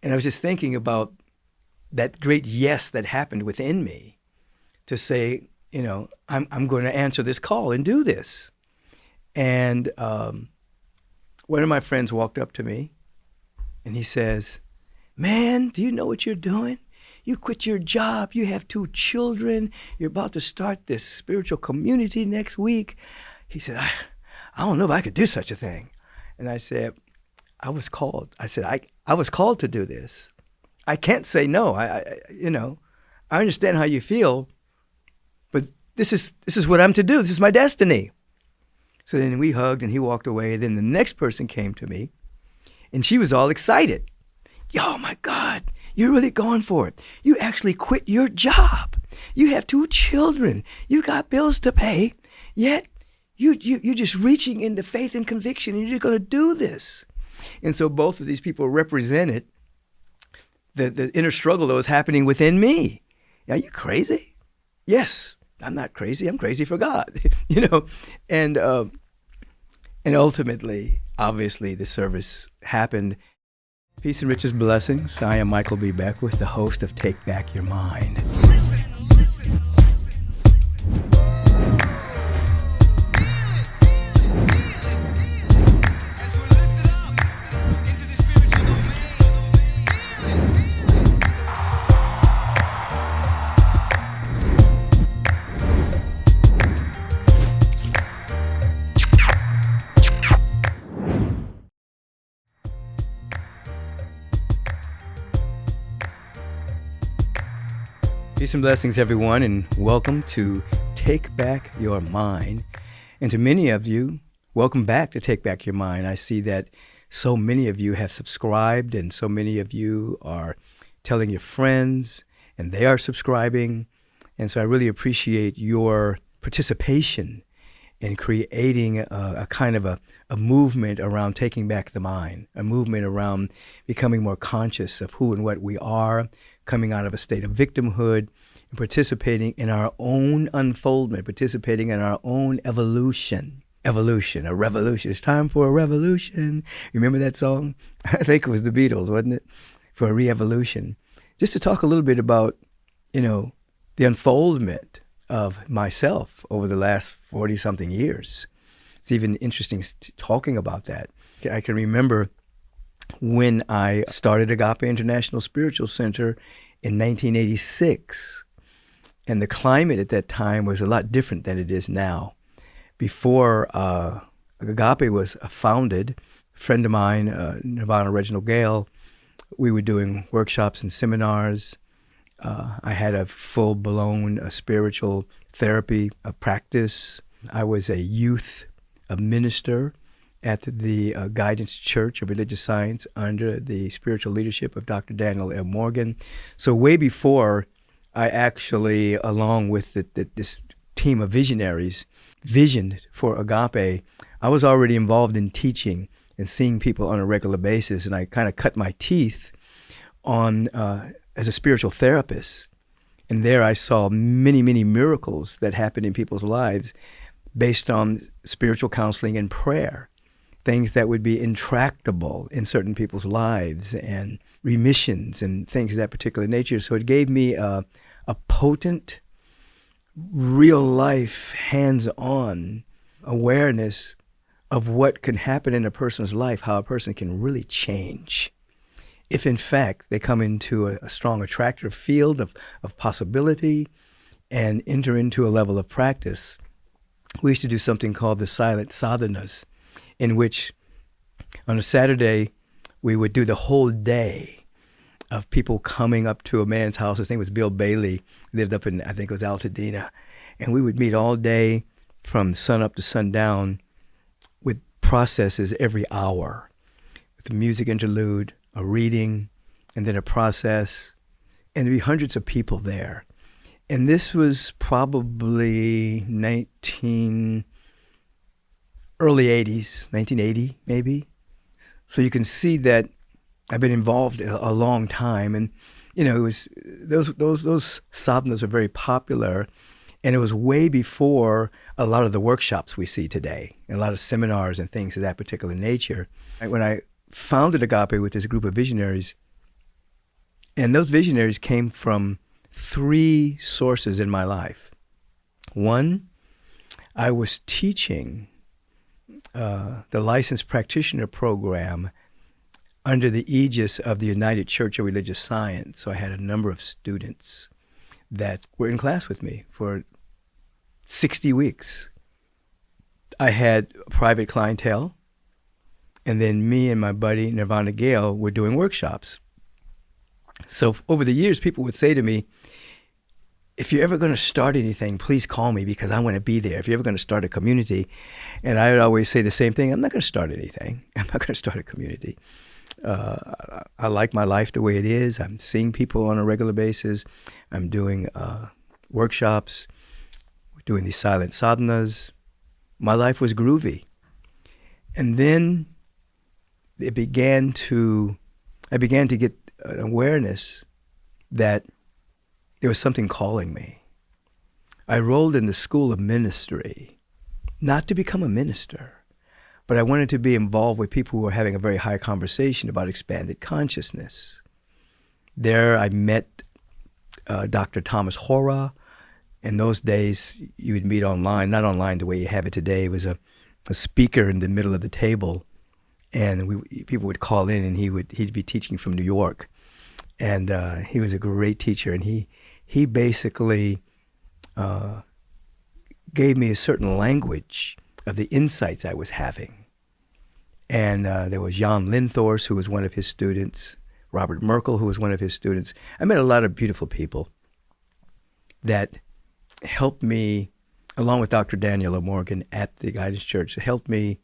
And I was just thinking about that great yes that happened within me to say, I'm going to answer this call and do this. And one of my friends walked up to me and he says, "Man, do you know what you're doing? You quit your job. You have 2 children. You're about to start this spiritual community next week." He said, I don't know if I could do such a thing. And I said, I was called. I said, I was called to do this. I can't say no. I understand how you feel, but this is what I'm to do. This is my destiny. So then we hugged and he walked away. Then the next person came to me and she was all excited. "Oh my God, you're really going for it. You actually quit your job. You have 2 children. You got bills to pay, yet you're just reaching into faith and conviction and you're going to do this." And so both of these people represented the inner struggle that was happening within me. Are you crazy? Yes, I'm not crazy. I'm crazy for God, And ultimately, obviously, the service happened. Peace and richest blessings. I am Michael B. Beckwith, the host of Take Back Your Mind. Peace and blessings, everyone, and welcome to Take Back Your Mind. And to many of you, welcome back to Take Back Your Mind. I see that so many of you have subscribed, and so many of you are telling your friends, and they are subscribing. And so I really appreciate your participation in creating a kind of a movement around taking back the mind, a movement around becoming more conscious of who and what we are, coming out of a state of victimhood, and participating in our own unfoldment, participating in our own evolution. Evolution, a revolution. It's time for a revolution. Remember that song? I think it was the Beatles, wasn't it? For a re-evolution. Just to talk a little bit about, the unfoldment of myself over the last 40-something years. It's even interesting talking about that. I can remember when I started Agape International Spiritual Center in 1986. And the climate at that time was a lot different than it is now. Before Agape was founded, a friend of mine, Nirvana Reginald Gale, we were doing workshops and seminars. I had a full-blown spiritual therapy practice. I was a youth minister at the Guidance Church of Religious Science under the spiritual leadership of Dr. Daniel L. Morgan. So way before I actually, along with this team of visionaries, visioned for Agape, I was already involved in teaching and seeing people on a regular basis, and I kind of cut my teeth on as a spiritual therapist. And there I saw many, many miracles that happened in people's lives based on spiritual counseling and prayer. Things that would be intractable in certain people's lives and remissions and things of that particular nature. So it gave me a potent, real-life, hands-on awareness of what can happen in a person's life, how a person can really change. If, in fact, they come into a strong, attractive field of possibility and enter into a level of practice. We used to do something called the silent sadhanas, in which on a Saturday, we would do the whole day of people coming up to a man's house. His name was Bill Bailey, lived up in, I think it was Altadena. And we would meet all day from sun up to sundown with processes every hour, with a music interlude, a reading, and then a process. And there'd be hundreds of people there. And this was probably early 80s, 1980 maybe. So you can see that I've been involved a long time. And, it was, those sadhanas are very popular. And it was way before a lot of the workshops we see today, and a lot of seminars and things of that particular nature. When I founded Agape with this group of visionaries, And those visionaries came from three sources in my life. One, I was teaching the licensed practitioner program under the aegis of the United Church of Religious Science. So I had a number of students that were in class with me for 60 weeks. I had a private clientele, and then me and my buddy Nirvana Gale were doing workshops. So over the years, people would say to me, if you're ever going to start anything, please call me because I want to be there. If you're ever going to start a community. And I would always say the same thing, I'm not going to start anything. I'm not going to start a community. I like my life the way it is. I'm seeing people on a regular basis. I'm doing workshops, doing these silent sadhanas. My life was groovy. And then I began to get an awareness that there was something calling me. I enrolled in the school of ministry, not to become a minister, but I wanted to be involved with people who were having a very high conversation about expanded consciousness. There I met Dr. Thomas Hora. In those days, you would meet online, not online the way you have it today. It was a speaker in the middle of the table, and people would call in, and he'd be teaching from New York. And he was a great teacher, and he basically gave me a certain language of the insights I was having. And there was Jan Linthorst, who was one of his students, Robert Merkel, who was one of his students. I met a lot of beautiful people that helped me, along with Dr. Daniel Morgan at the Guidance Church, helped me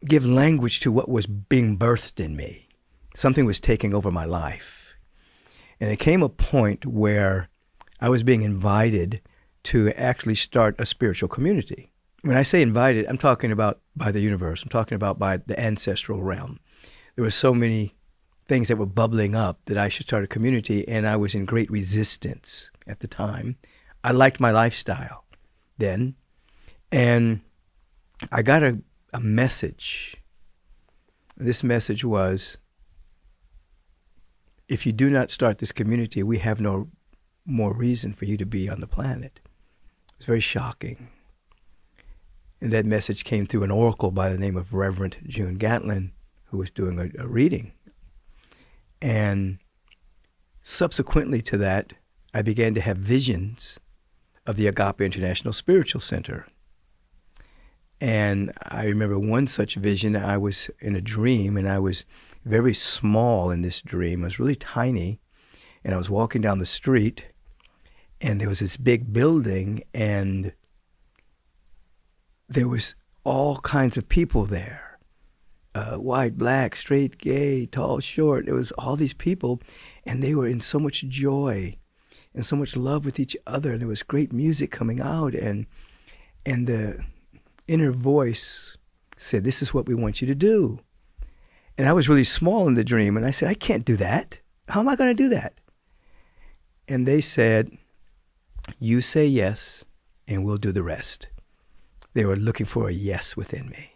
give language to what was being birthed in me. Something was taking over my life. And it came a point where I was being invited to actually start a spiritual community. When I say invited, I'm talking about by the universe. I'm talking about by the ancestral realm. There were so many things that were bubbling up that I should start a community, and I was in great resistance at the time. I liked my lifestyle then, and I got a message. This message was, if you do not start this community, we have no more reason for you to be on the planet. It was very shocking. And that message came through an oracle by the name of Reverend June Gatlin, who was doing a reading. And subsequently to that, I began to have visions of the Agape International Spiritual Center. And I remember one such vision. I was in a dream, and I was very small in this dream. I was really tiny, and I was walking down the street, and there was this big building, and there was all kinds of people there. White, black, straight, gay, tall, short. There was all these people, and they were in so much joy and so much love with each other. And there was great music coming out, and the inner voice said, "This is what we want you to do." And I was really small in the dream, and I said, "I can't do that. How am I going to do that?" And they said, "You say yes, and we'll do the rest." They were looking for a yes within me.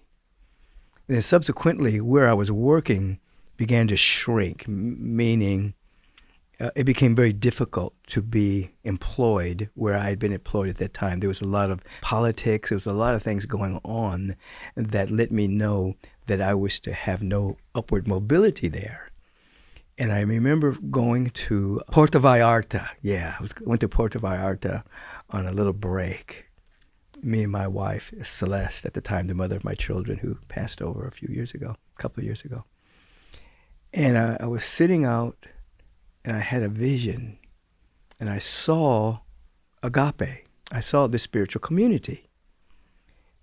And then subsequently, where I was working began to shrink, meaning it became very difficult to be employed where I had been employed at that time. There was a lot of politics. There was a lot of things going on that let me know that I was to have no upward mobility there. And I remember going to Puerto Vallarta. Yeah, went to Puerto Vallarta on a little break. Me and my wife, Celeste, at the time, the mother of my children, who passed over a couple of years ago. And I was sitting out, and I had a vision, and I saw Agape. I saw this spiritual community.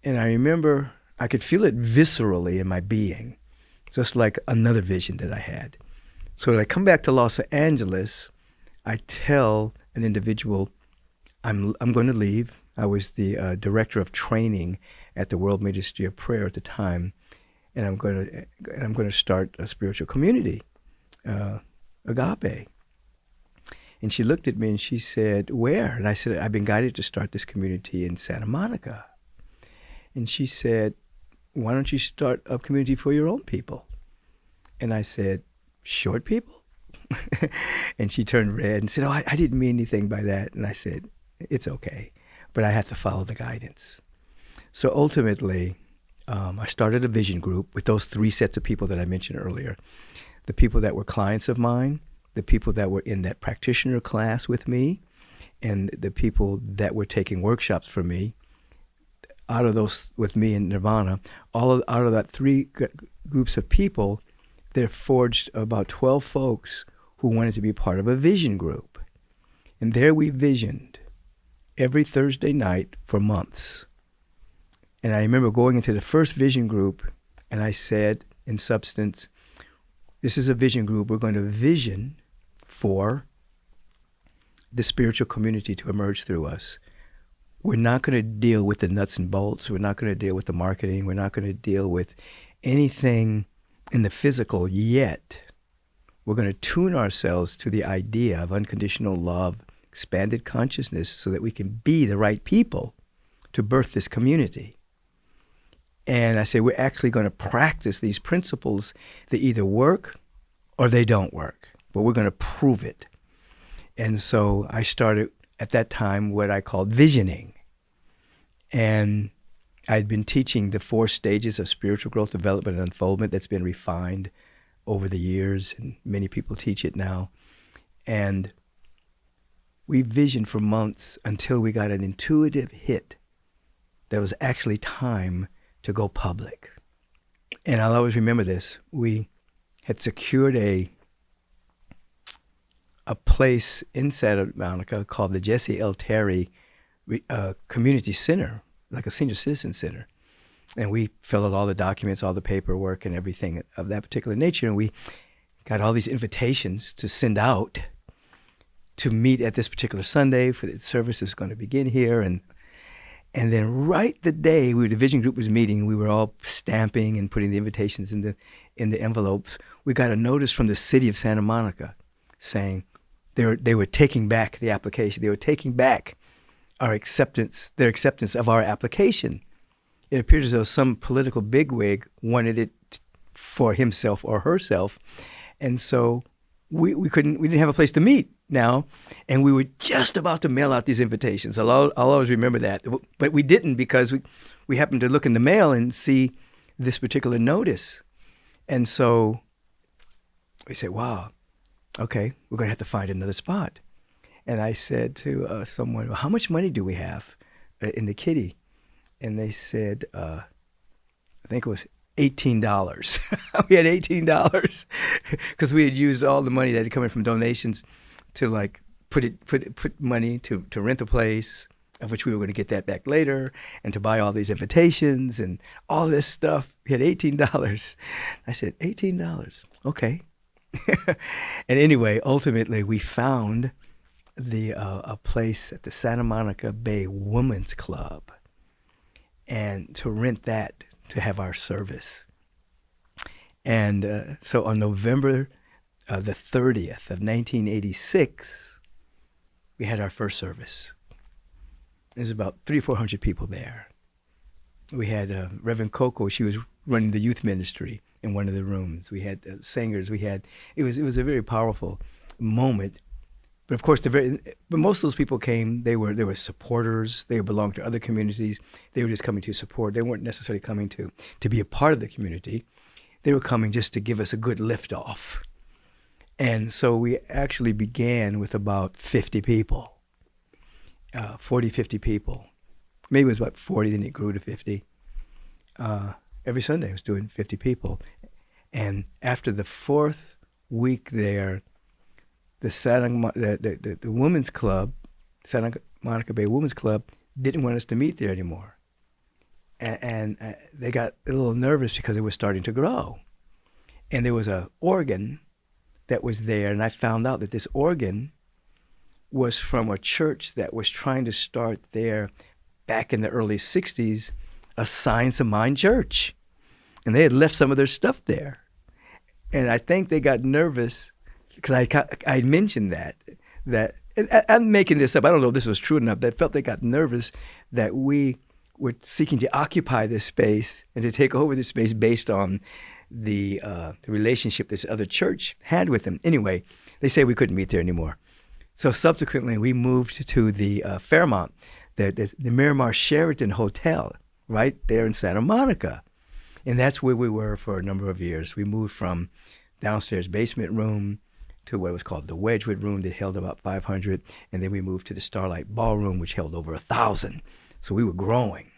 And I remember I could feel it viscerally in my being, just like another vision that I had. So when I come back to Los Angeles, I tell an individual, I'm going to leave. I was the director of training at the World Ministry of Prayer at the time, and I'm going to start a spiritual community, Agape. And she looked at me and she said, "Where?" And I said, "I've been guided to start this community in Santa Monica." And she said, "Why don't you start a community for your own people?" And I said, "Short people? And she turned red and said, "Oh, I didn't mean anything by that." And I said, "It's okay, but I have to follow the guidance." So ultimately, I started a vision group with those three sets of people that I mentioned earlier. The people that were clients of mine, the people that were in that practitioner class with me, and the people that were taking workshops from me. Out of those with me in Nirvana, out of that three groups of people, there forged about 12 folks who wanted to be part of a vision group. And there we visioned every Thursday night for months. And I remember going into the first vision group, and I said, in substance, this is a vision group. We're going to vision for the spiritual community to emerge through us. We're not going to deal with the nuts and bolts. We're not going to deal with the marketing. We're not going to deal with anything in the physical yet. We're going to tune ourselves to the idea of unconditional love, expanded consciousness, so that we can be the right people to birth this community. And I say we're actually going to practice these principles. They either work or they don't work, but we're going to prove it. And so I started at that time what I called visioning. And I'd been teaching the 4 stages of spiritual growth, development, and unfoldment that's been refined over the years, and many people teach it now. And we visioned for months until we got an intuitive hit that was actually time to go public. And I'll always remember this. We had secured a place in Santa Monica called the Jesse L. Terry Community Center, like a senior citizen center. And we filled out all the documents, all the paperwork and everything of that particular nature. And we got all these invitations to send out to meet at this particular Sunday for the service is going to begin here. And then right the day the vision group was meeting, we were all stamping and putting the invitations in the envelopes. We got a notice from the city of Santa Monica saying they were taking back the application. They were taking back their acceptance of our application. It appeared as though some political bigwig wanted it for himself or herself. And so we didn't have a place to meet now, and we were just about to mail out these invitations. I'll always remember that. But we didn't, because we happened to look in the mail and see this particular notice. And so we said, wow, okay, we're going to have to find another spot. And I said to someone, well, how much money do we have in the kitty? And they said, I think it was $18. We had $18 because we had used all the money that had come in from donations to like put money to rent a place, of which we were going to get that back later, and to buy all these invitations and all this stuff. We had $18. I said, $18, okay. And anyway, ultimately we found a place at the Santa Monica Bay Women's Club, and to rent that to have our service. And so on November the 30th of 1986, we had our first service. There's about 300 or 400 people there. We had Reverend Coco. She was running the youth ministry in one of the rooms. We had singers. It was a very powerful moment. But of course, but most of those people came. They were supporters. They belonged to other communities. They were just coming to support. They weren't necessarily coming to be a part of the community. They were coming just to give us a good lift off. And so we actually began with about 50 people, 40, 50 people. Maybe it was about 40, then it grew to 50. Every Sunday I was doing 50 people. And after the 4th week there, the Women's Club, Santa Monica Bay Women's Club, didn't want us to meet there anymore. And they got a little nervous because it was starting to grow. And there was an organ that was there, and I found out that this organ was from a church that was trying to start there back in the early 60s, a Science of Mind church. And they had left some of their stuff there. And I think they got nervous because I mentioned that and I'm making this up. I don't know if this was true enough. That felt they got nervous that we were seeking to occupy this space and to take over this space based on the relationship this other church had with them. Anyway, they say we couldn't meet there anymore. So subsequently, we moved to the Fairmont, the Miramar Sheraton Hotel, right there in Santa Monica. And that's where we were for a number of years. We moved from downstairs basement room to what was called the Wedgwood room that held about 500. And then we moved to the Starlight Ballroom, which held over 1,000. So we were growing.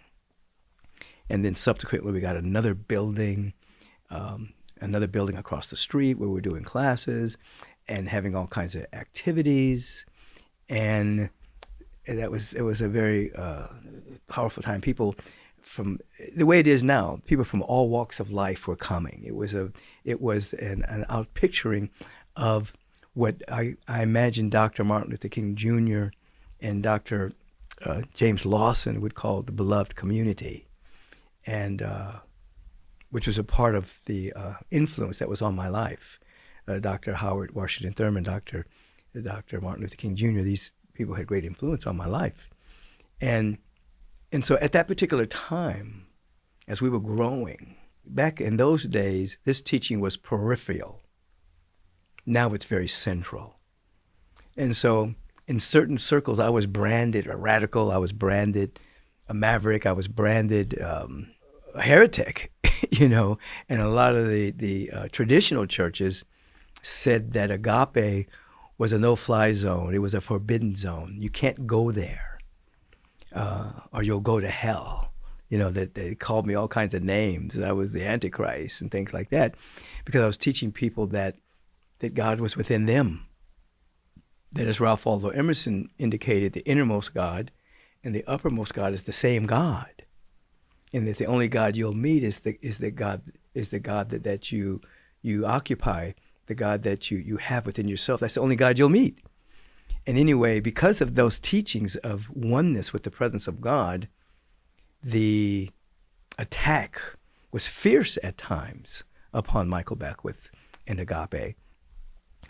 And then subsequently, we got another building across the street where we were doing classes and having all kinds of activities. And it was a very powerful time. People from the way it is now, people from all walks of life were coming. It was an outpicturing of what I imagine Dr. Martin Luther King Jr. and Dr. James Lawson would call the beloved community, and which was a part of the influence that was on my life. Dr. Howard Washington Thurman, Dr. Martin Luther King Jr., these people had great influence on my life. And so at that particular time, as we were growing, back in those days, this teaching was peripheral. Now it's very central. And so in certain circles, I was branded a radical, I was branded a maverick, I was branded a heretic, and a lot of the traditional churches said that Agape was a no-fly zone. It was a forbidden zone. You can't go there. Or you'll go to hell. That they called me all kinds of names. I was the Antichrist and things like that, because I was teaching people that God was within them. That, as Ralph Waldo Emerson indicated, the innermost God and the uppermost God is the same God, and that the only God you'll meet is the God that you occupy, the God that you have within yourself. That's the only God you'll meet. And anyway, because of those teachings of oneness with the presence of God, the attack was fierce at times upon Michael Beckwith and Agape. It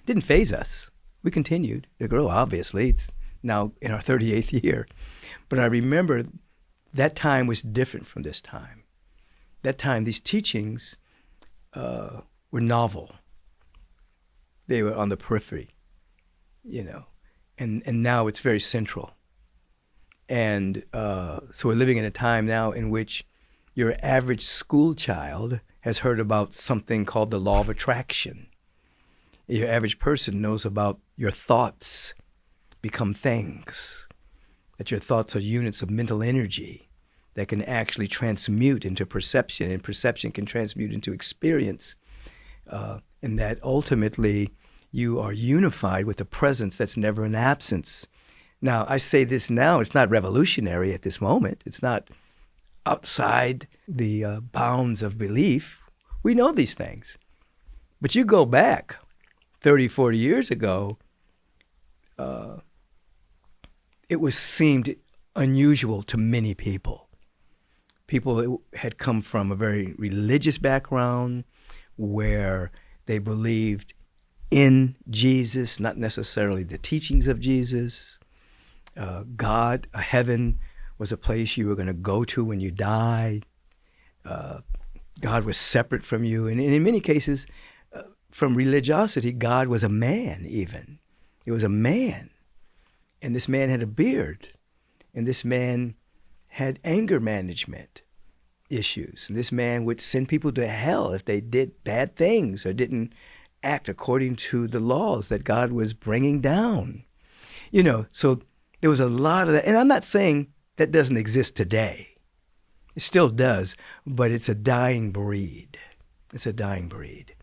didn't faze us. We continued to grow, obviously. It's now in our 38th year. But I remember that time was different from this time. That time, these teachings were novel. They were on the periphery, And now it's very central. And so we're living in a time now in which your average school child has heard about something called the law of attraction. Your average person knows about your thoughts become things, that your thoughts are units of mental energy that can actually transmute into perception, and perception can transmute into experience, and that ultimately you are unified with a presence that's never an absence. Now, I say this now, it's not revolutionary at this moment. It's not outside the bounds of belief. We know these things. But you go back 30, 40 years ago, it seemed unusual to many people. People that had come from a very religious background where they believed in Jesus, not necessarily the teachings of Jesus. God, a heaven, was a place you were going to go to when you died. God was separate from you. And in many cases, from religiosity, God was a man even. It was a man. And this man had a beard. And this man had anger management issues. And this man would send people to hell if they did bad things or didn't act according to the laws that God was bringing down. So there was a lot of that. And I'm not saying that doesn't exist today. It still does, but it's a dying breed. It's a dying breed.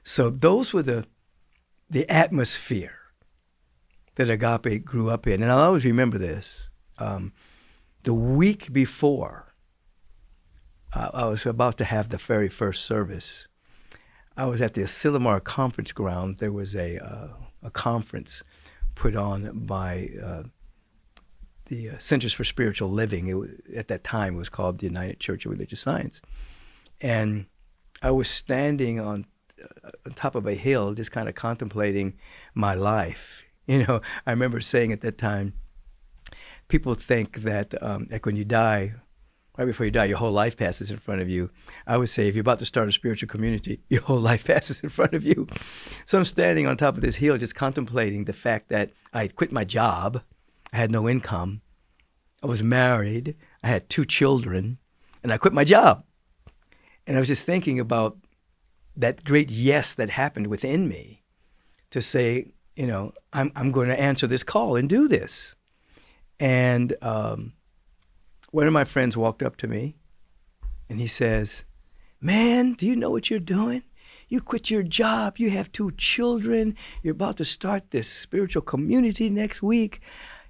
So those were the atmosphere that Agape grew up in. And I'll always remember this. The week before I was about to have the very first service, I was at the Asilomar Conference Grounds. There was a conference put on by the Centers for Spiritual Living. At that time, it was called the United Church of Religious Science. And I was standing on top of a hill just kind of contemplating my life. I remember saying at that time, people think that like when you die, right before you die, your whole life passes in front of you. I would say if you're about to start a spiritual community, your whole life passes in front of you. So I'm standing on top of this hill just contemplating the fact that I had quit my job. I had no income. I was married. I had 2 children. And I quit my job. And I was just thinking about that great yes that happened within me to say, you know, I'm going to answer this call and do this. And one of my friends walked up to me and he says, man, do you know what you're doing? You quit your job. You have 2 children. You're about to start this spiritual community next week.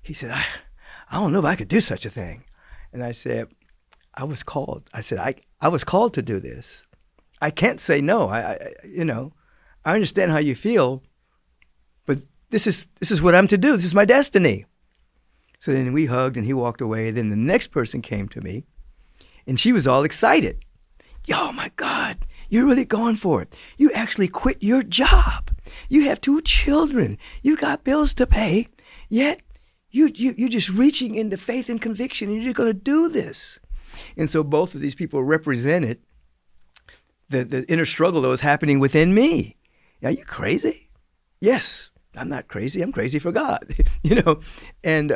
He said, I don't know if I could do such a thing. And I said, I was called. I said, I was called to do this. I can't say no. I understand how you feel, but this is what I'm to do. This is my destiny. So then we hugged and he walked away. Then the next person came to me and she was all excited. Oh my God, you're really going for it. You actually quit your job. You have 2 children. You got bills to pay, yet you're just reaching into faith and conviction and you're going to do this. And so both of these people represented the inner struggle that was happening within me. Are you crazy? Yes, I'm not crazy. I'm crazy for God, you know. And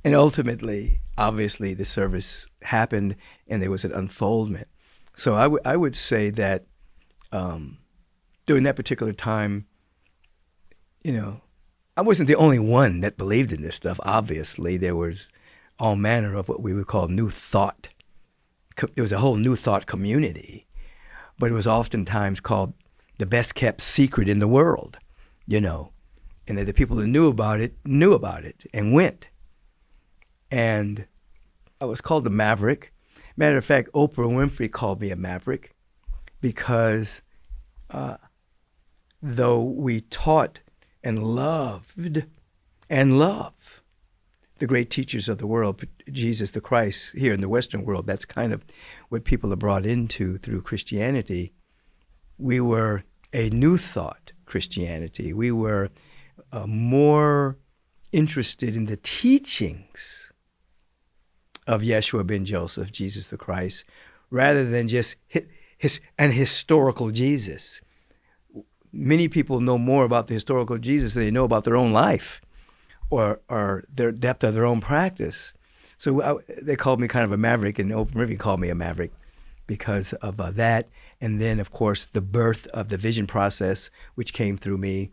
ultimately, obviously, the service happened and there was an unfoldment. So I would say that during that particular time, you know, I wasn't the only one that believed in this stuff. Obviously, there was all manner of what we would call new thought. It was a whole new thought community, but it was oftentimes called the best kept secret in the world, you know, and that the people that knew about it and went. And I was called a maverick. Matter of fact, Oprah Winfrey called me a maverick because though we taught and loved and love the great teachers of the world, Jesus the Christ, here in the Western world, that's kind of what people are brought into through Christianity. We were a new thought Christianity. We were more interested in the teachings of Yeshua ben Joseph, Jesus the Christ, rather than just an historical Jesus. Many people know more about the historical Jesus than they know about their own life or their depth of their own practice. So they called me kind of a maverick, and Oprah Winfrey called me a maverick because of that. And then, of course, the birth of the vision process, which came through me,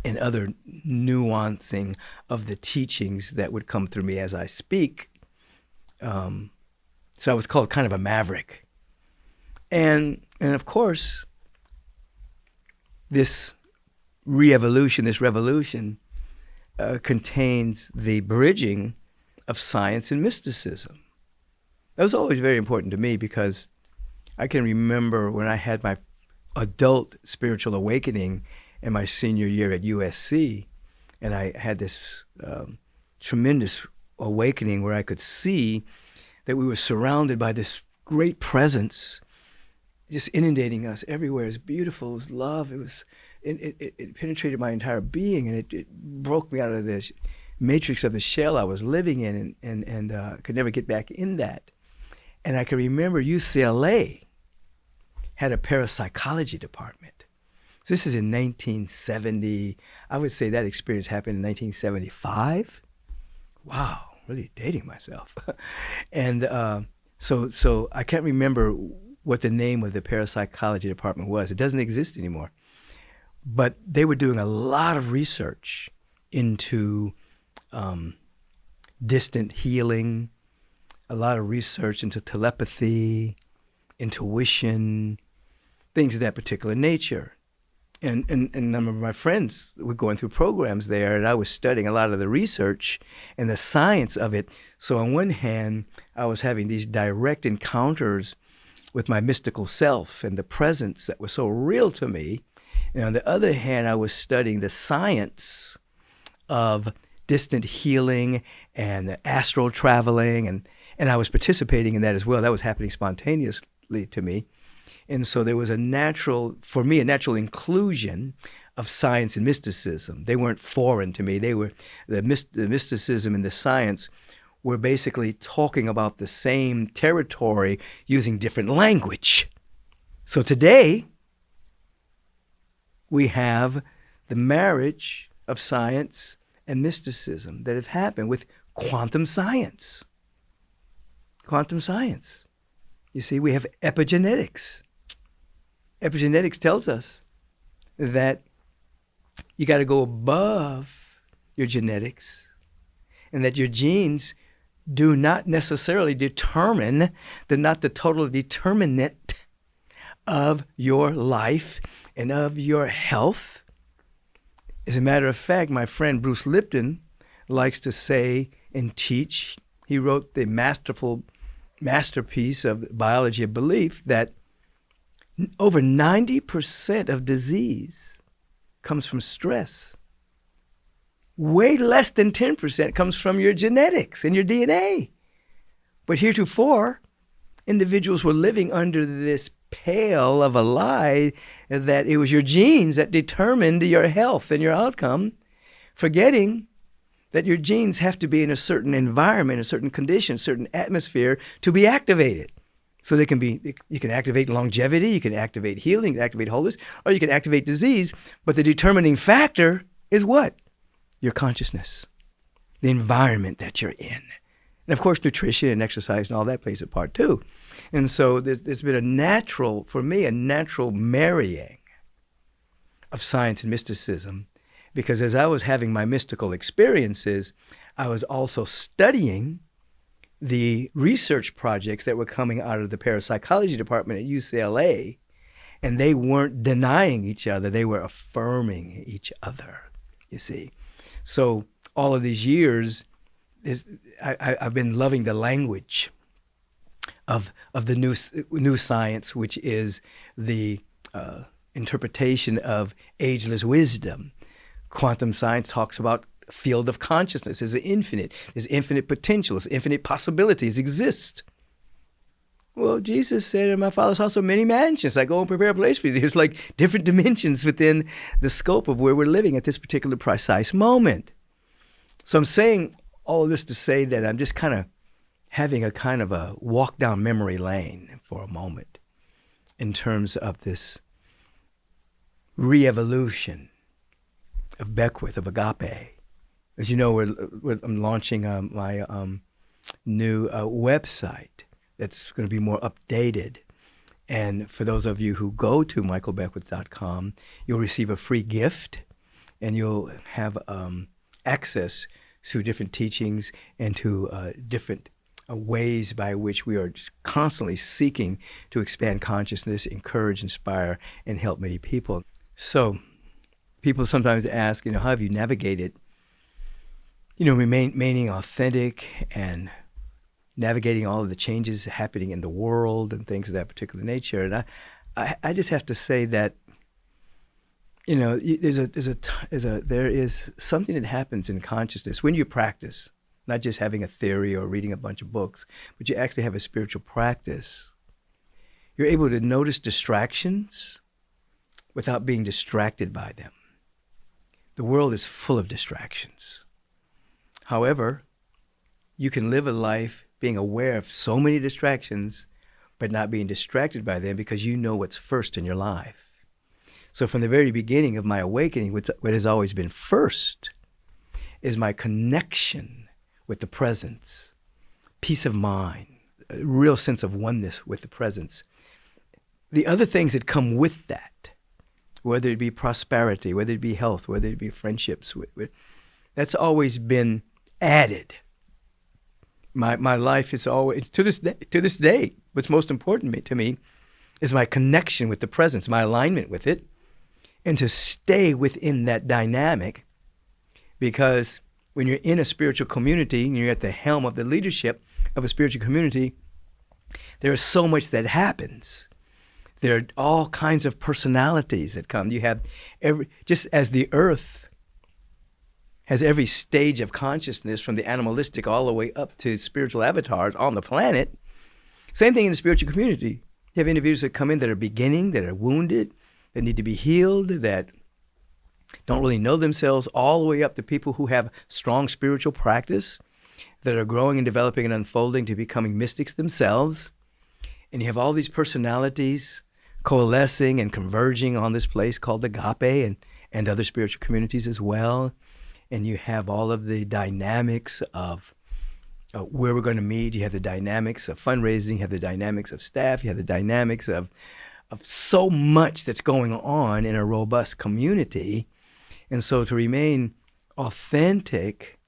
and other nuancing of the teachings that would come through me as I speak. So I was called kind of a maverick. And of course, this revolution contains the bridging of science and mysticism. That was always very important to me because I can remember when I had my adult spiritual awakening in my senior year at USC, and I had this tremendous awakening where I could see that we were surrounded by this great presence just inundating us everywhere. It was beautiful, it was love, it penetrated my entire being, and it broke me out of this matrix of the shell I was living in, and could never get back in that. And I can remember UCLA had a parapsychology department. So this is in 1970. I would say that experience happened in 1975. Wow, really dating myself. And so I can't remember what the name of the parapsychology department was. It doesn't exist anymore. But they were doing a lot of research into distant healing, a lot of research into telepathy, intuition, things of that particular nature. And a number of my friends were going through programs there, and I was studying a lot of the research and the science of it. So on one hand, I was having these direct encounters with my mystical self and the presence that was so real to me. And on the other hand, I was studying the science of distant healing and astral traveling, and I was participating in that as well. That was happening spontaneously to me. And so there was a natural inclusion of science and mysticism. They weren't foreign to me. They were the mysticism and the science we're basically talking about the same territory using different language. So today, we have the marriage of science and mysticism that have happened with quantum science. Quantum science. You see, we have epigenetics. Epigenetics tells us that you got to go above your genetics, and that your genes do not necessarily determine, they're not the total determinant of your life and of your health. As a matter of fact, my friend Bruce Lipton likes to say and teach, he wrote the masterpiece of Biology of Belief, that over 90% of disease comes from stress. Way less than 10% comes from your genetics and your DNA. But heretofore, individuals were living under this pale of a lie that it was your genes that determined your health and your outcome, forgetting that your genes have to be in a certain environment, a certain condition, a certain atmosphere to be activated. So you can activate longevity, you can activate healing, you can activate wholeness, or you can activate disease. But the determining factor is what? Your consciousness, the environment that you're in. And of course, nutrition and exercise and all that plays a part too. And so there's been a natural marrying of science and mysticism, because as I was having my mystical experiences, I was also studying the research projects that were coming out of the parapsychology department at UCLA, and they weren't denying each other, they were affirming each other, you see. So all of these years, I've been loving the language of the new science, which is the interpretation of ageless wisdom. Quantum science talks about field of consciousness. There's infinite potential, there's infinite possibilities exist. Well, Jesus said, in my Father's house are many mansions. I go and prepare a place for you. There's like different dimensions within the scope of where we're living at this particular precise moment. So I'm saying all of this to say that I'm just kind of having a kind of a walk down memory lane for a moment in terms of this re-evolution of Beckwith, of Agape. As you know, I'm launching my new website that's going to be more updated. And for those of you who go to michaelbeckwith.com, you'll receive a free gift, and you'll have access to different teachings and to different ways by which we are constantly seeking to expand consciousness, encourage, inspire, and help many people. So people sometimes ask, how have you navigated, remaining authentic and navigating all of the changes happening in the world and things of that particular nature? And I just have to say that, there is something that happens in consciousness when you practice, not just having a theory or reading a bunch of books, but you actually have a spiritual practice. You're able to notice distractions without being distracted by them. The world is full of distractions. However, you can live a life being aware of so many distractions, but not being distracted by them, because you know what's first in your life. So from the very beginning of my awakening, what has always been first is my connection with the presence, peace of mind, a real sense of oneness with the presence. The other things that come with that, whether it be prosperity, whether it be health, whether it be friendships, that's always been added. My life is always, to this day, what's most important to me is my connection with the presence, my alignment with it, and to stay within that dynamic. Because when you're in a spiritual community and you're at the helm of the leadership of a spiritual community, there is so much that happens. There are all kinds of personalities that come. You have just as the earth has every stage of consciousness, from the animalistic all the way up to spiritual avatars on the planet, same thing in the spiritual community. You have individuals that come in that are beginning, that are wounded, that need to be healed, that don't really know themselves, all the way up to people who have strong spiritual practice that are growing and developing and unfolding to becoming mystics themselves. And you have all these personalities coalescing and converging on this place called Agape and other spiritual communities as well. And you have all of the dynamics of where we're going to meet. You have the dynamics of fundraising. You have the dynamics of staff. You have the dynamics of so much that's going on in a robust community. And so to remain authentic,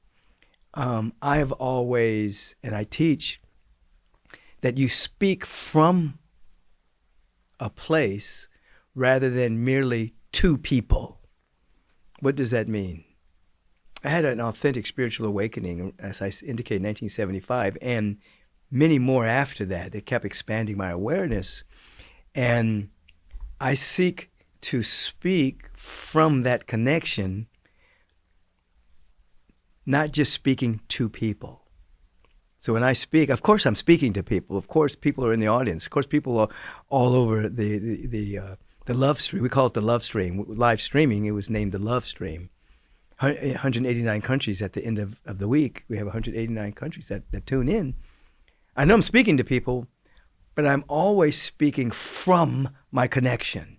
I have always, and I teach, that you speak from a place rather than merely to people. What does that mean? I had an authentic spiritual awakening, as I indicated, in 1975, and many more after that. They kept expanding my awareness. And I seek to speak from that connection, not just speaking to people. So when I speak, of course I'm speaking to people. Of course people are in the audience. Of course people are all over the love stream. We call it the love stream. Live streaming, it was named the love stream. 189 countries at the end of the week. We have 189 countries that tune in. I know I'm speaking to people, but I'm always speaking from my connection.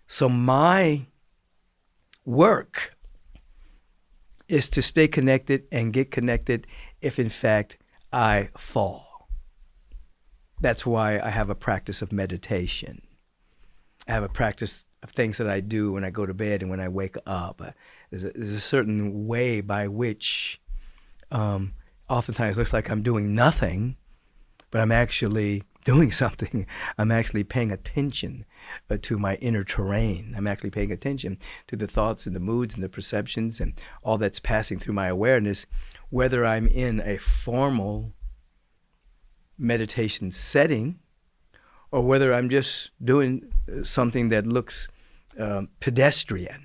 So my work is to stay connected and get connected if in fact I fall. That's why I have a practice of meditation. I have a practice of things that I do when I go to bed and when I wake up. There's a certain way by which oftentimes it looks like I'm doing nothing, but I'm actually doing something. I'm actually paying attention to my inner terrain. I'm actually paying attention to the thoughts and the moods and the perceptions and all that's passing through my awareness, whether I'm in a formal meditation setting or whether I'm just doing something that looks pedestrian,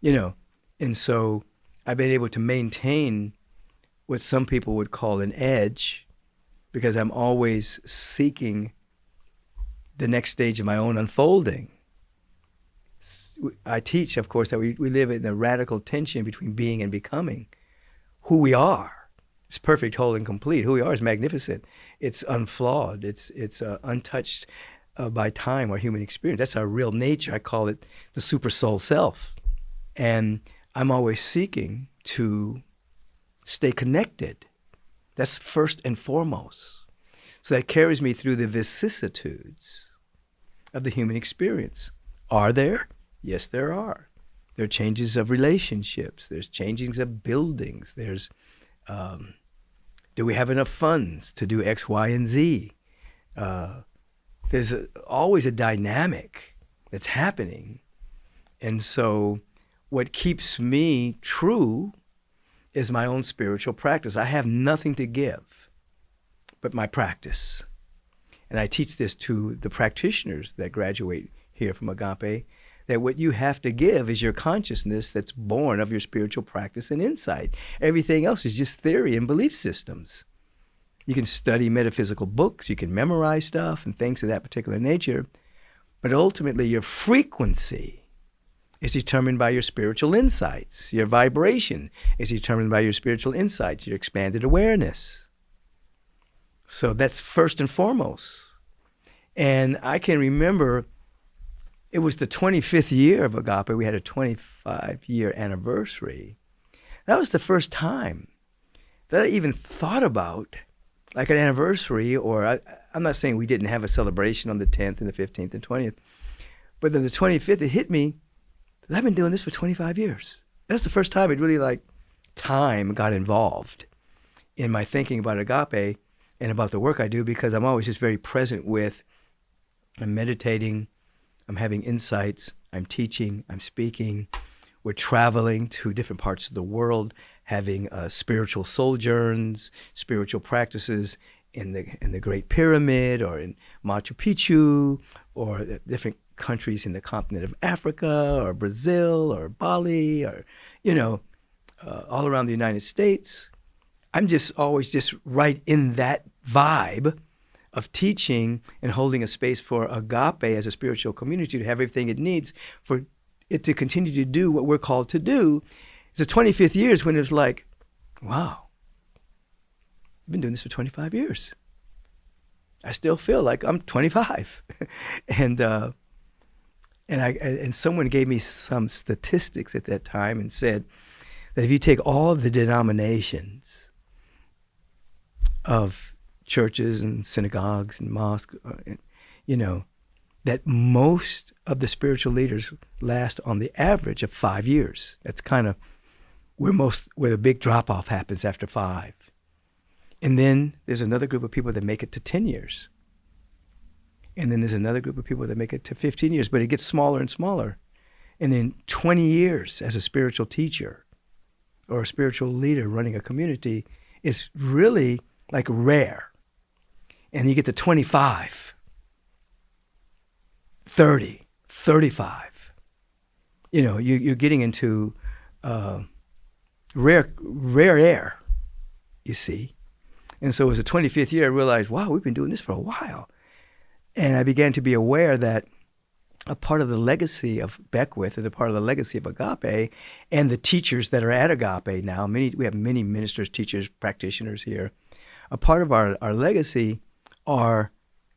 And so I've been able to maintain what some people would call an edge because I'm always seeking the next stage of my own unfolding. I teach, of course, that we live in a radical tension between being and becoming. Who we are is perfect, whole, and complete. Who we are is magnificent. It's unflawed. It's untouched by time or human experience. That's our real nature. I call it the super soul self. And I'm always seeking to stay connected. That's first and foremost. So that carries me through the vicissitudes of the human experience. Are there? Yes, there are. There are changes of relationships. There's changings of buildings. There's, do we have enough funds to do X, Y, and Z? There's always a dynamic that's happening. And so what keeps me true is my own spiritual practice. I have nothing to give but my practice. And I teach this to the practitioners that graduate here from Agape, that what you have to give is your consciousness that's born of your spiritual practice and insight. Everything else is just theory and belief systems. You can study metaphysical books, you can memorize stuff and things of that particular nature, but ultimately your frequency is determined by your spiritual insights. Your vibration is determined by your spiritual insights, your expanded awareness. So that's first and foremost. And I can remember it was the 25th year of Agape. We had a 25-year anniversary. That was the first time that I even thought about like an anniversary, or I'm not saying we didn't have a celebration on the 10th and the 15th and 20th, but then the 25th, it hit me that I've been doing this for 25 years. That's the first time it really time got involved in my thinking about Agape and about the work I do, because I'm always just very present with, I'm meditating, I'm having insights, I'm teaching, I'm speaking. We're traveling to different parts of the world, having spiritual sojourns, spiritual practices in the Great Pyramid or in Machu Picchu or different countries in the continent of Africa or Brazil or Bali or, all around the United States. I'm just always just right in that vibe of teaching and holding a space for Agape as a spiritual community to have everything it needs for it to continue to do what we're called to do. It's the 25th years when it's like, wow, I've been doing this for 25 years. I still feel like I'm 25. And someone gave me some statistics at that time and said that if you take all of the denominations of churches and synagogues and mosques, that most of the spiritual leaders last on the average of 5 years. That's kind of where the big drop-off happens after 5. And then there's another group of people that make it to 10 years. And then there's another group of people that make it to 15 years, but it gets smaller and smaller. And then 20 years as a spiritual teacher or a spiritual leader running a community is really like rare. And you get to 25, 30, 35. You're getting into rare air, you see. And so it was the 25th year I realized, wow, we've been doing this for a while. And I began to be aware that a part of the legacy of Beckwith is a part of the legacy of Agape and the teachers that are at Agape now. We have many ministers, teachers, practitioners here. A part of our legacy are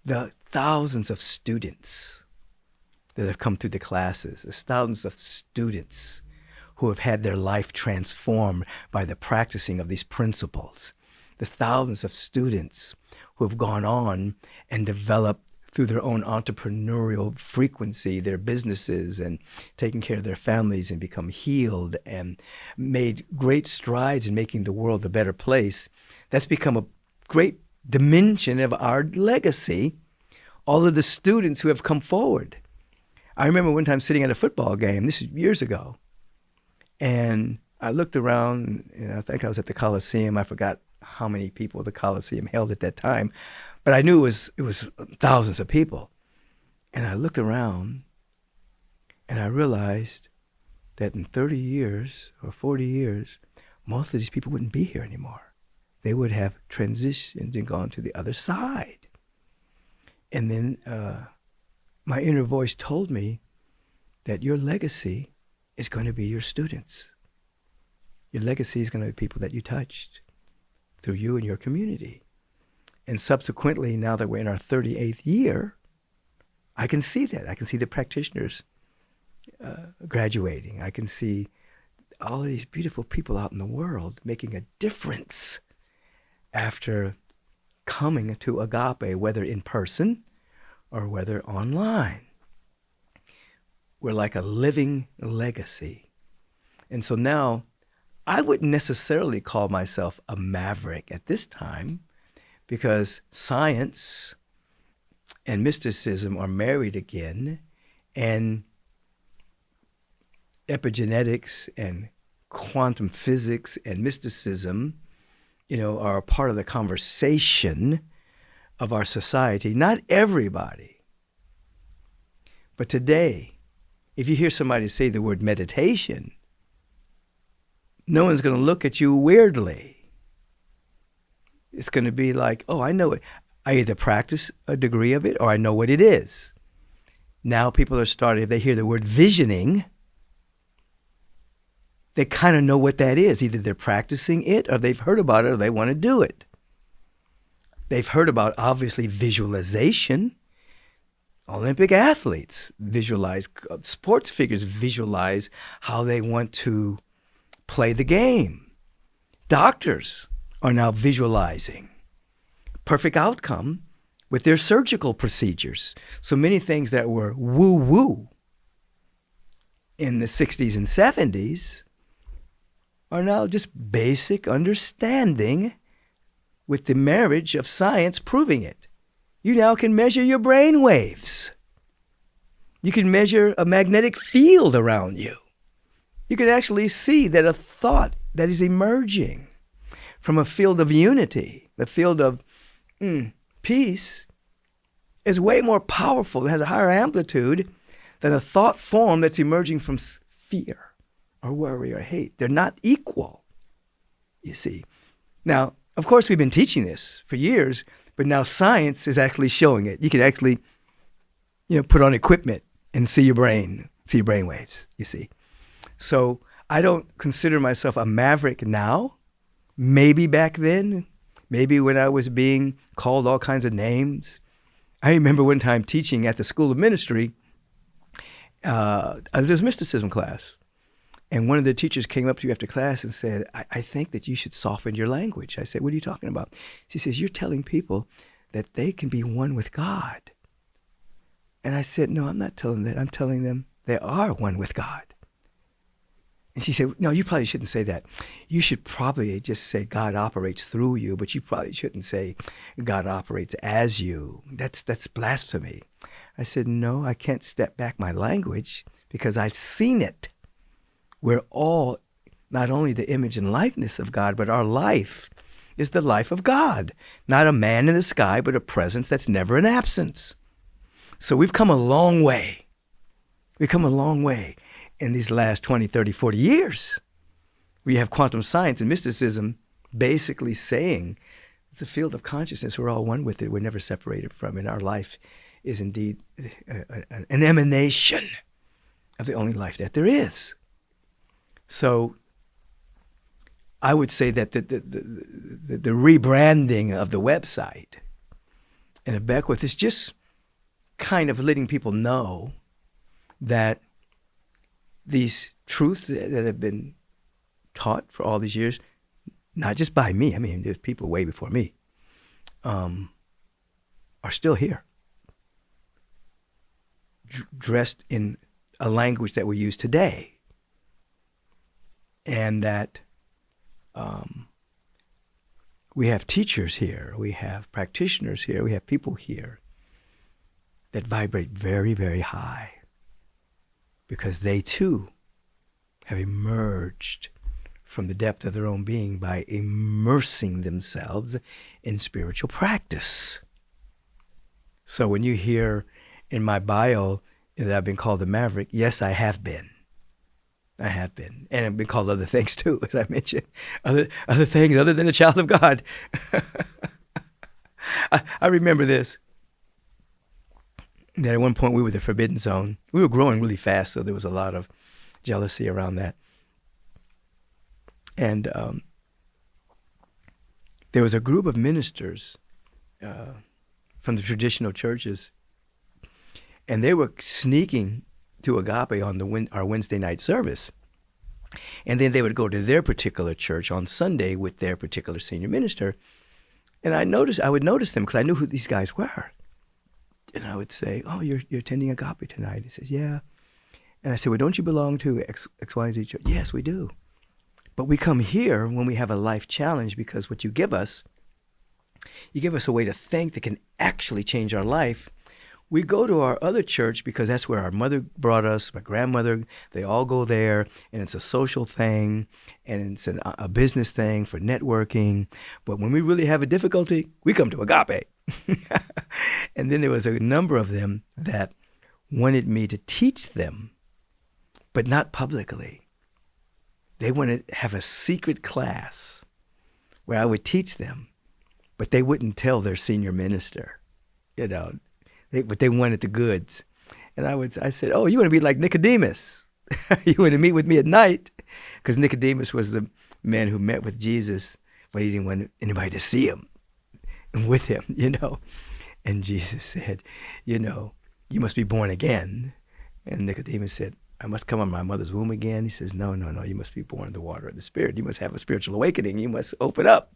the thousands of students that have come through the classes. There's thousands of students who have had their life transformed by the practicing of these principles. The thousands of students who have gone on and developed through their own entrepreneurial frequency, their businesses, and taking care of their families and become healed and made great strides in making the world a better place. That's become a great dimension of our legacy, all of the students who have come forward. I remember one time sitting at a football game, this is years ago, and I looked around, and I think I was at the Coliseum. I forgot how many people the Coliseum held at that time, but I knew it was thousands of people. And I looked around, and I realized that in 30 years or 40 years, most of these people wouldn't be here anymore. They would have transitioned and gone to the other side. And then my inner voice told me that your legacy is going to be your students. Your legacy is going to be people that you touched through you and your community. And subsequently, now that we're in our 38th year, I can see that. I can see the practitioners graduating. I can see all of these beautiful people out in the world making a difference after coming to Agape, whether in person or whether online. We're like a living legacy. And so now, I wouldn't necessarily call myself a maverick at this time, because science and mysticism are married again, and epigenetics and quantum physics and mysticism, are a part of the conversation of our society. Not everybody. But today, if you hear somebody say the word meditation, no one's going to look at you weirdly. It's going to be like, oh, I know it. I either practice a degree of it or I know what it is. Now people are starting, if they hear the word visioning, they kind of know what that is. Either they're practicing it or they've heard about it or they want to do it. They've heard about, obviously, visualization. Olympic athletes visualize, sports figures visualize how they want to play the game. Doctors are now visualizing perfect outcome with their surgical procedures. So many things that were woo-woo in the 60s and 70s are now just basic understanding with the marriage of science proving it. You now can measure your brain waves. You can measure a magnetic field around you. You can actually see that a thought that is emerging from a field of unity, the field of peace, is way more powerful. It has a higher amplitude than a thought form that's emerging from fear or worry or hate. They're not equal, you see. Now, of course, we've been teaching this for years, but now science is actually showing it. You can actually, put on equipment and see your brain waves, you see. So I don't consider myself a maverick now. Maybe back then, Maybe when I was being called all kinds of names. I remember one time teaching at the School of Ministry. There's a mysticism class. And one of the teachers came up to you after class and said, I think that you should soften your language. I said, what are you talking about? She says, you're telling people that they can be one with God. And I said, no, I'm not telling them that. I'm telling them they are one with God. And she said, no, you probably shouldn't say that. You should probably just say God operates through you, but you probably shouldn't say God operates as you. That's blasphemy. I said, no, I can't step back my language because I've seen it. We're all not only the image and likeness of God, but our life is the life of God. Not a man in the sky, but a presence that's never an absence. So we've come a long way. We've come a long way in these last 20, 30, 40 years. We have quantum science and mysticism basically saying it's a field of consciousness. We're all one with it. We're never separated from it. Our life is indeed an emanation of the only life that there is. So I would say that the rebranding of the website and of Beckwith is just kind of letting people know that these truths that have been taught for all these years, not just by me, I mean, there's people way before me, are still here, dressed in a language that we use today. And that we have teachers here, we have practitioners here, we have people here that vibrate very, very high because they too have emerged from the depth of their own being by immersing themselves in spiritual practice. So when you hear in my bio that I've been called a maverick, yes, I have been. I have been. And I've been called other things too, as I mentioned. Other things other than the child of God. I remember this. That at one point we were the forbidden zone. We were growing really fast, so there was a lot of jealousy around that. And there was a group of ministers from the traditional churches, and they were sneaking to Agape on our Wednesday night service. And then they would go to their particular church on Sunday with their particular senior minister. And I would notice them because I knew who these guys were. And I would say, oh, you're attending Agape tonight. He says, yeah. And I said, well, don't you belong to XYZ church? Yes, we do. But we come here when we have a life challenge because what you give us a way to think that can actually change our life. We go to our other church because that's where our mother brought us, my grandmother, they all go there, and it's a social thing, and it's a business thing for networking. But when we really have a difficulty, we come to Agape. And then there was a number of them that wanted me to teach them, but not publicly. They wanted to have a secret class where I would teach them, but they wouldn't tell their senior minister, but they wanted the goods. And I said, oh, you want to be like Nicodemus. You want to meet with me at night? Because Nicodemus was the man who met with Jesus, but he didn't want anybody to see him and with him, And Jesus said, you must be born again. And Nicodemus said, I must come out of my mother's womb again. He says, no, you must be born of the water of the Spirit. You must have a spiritual awakening. You must open up.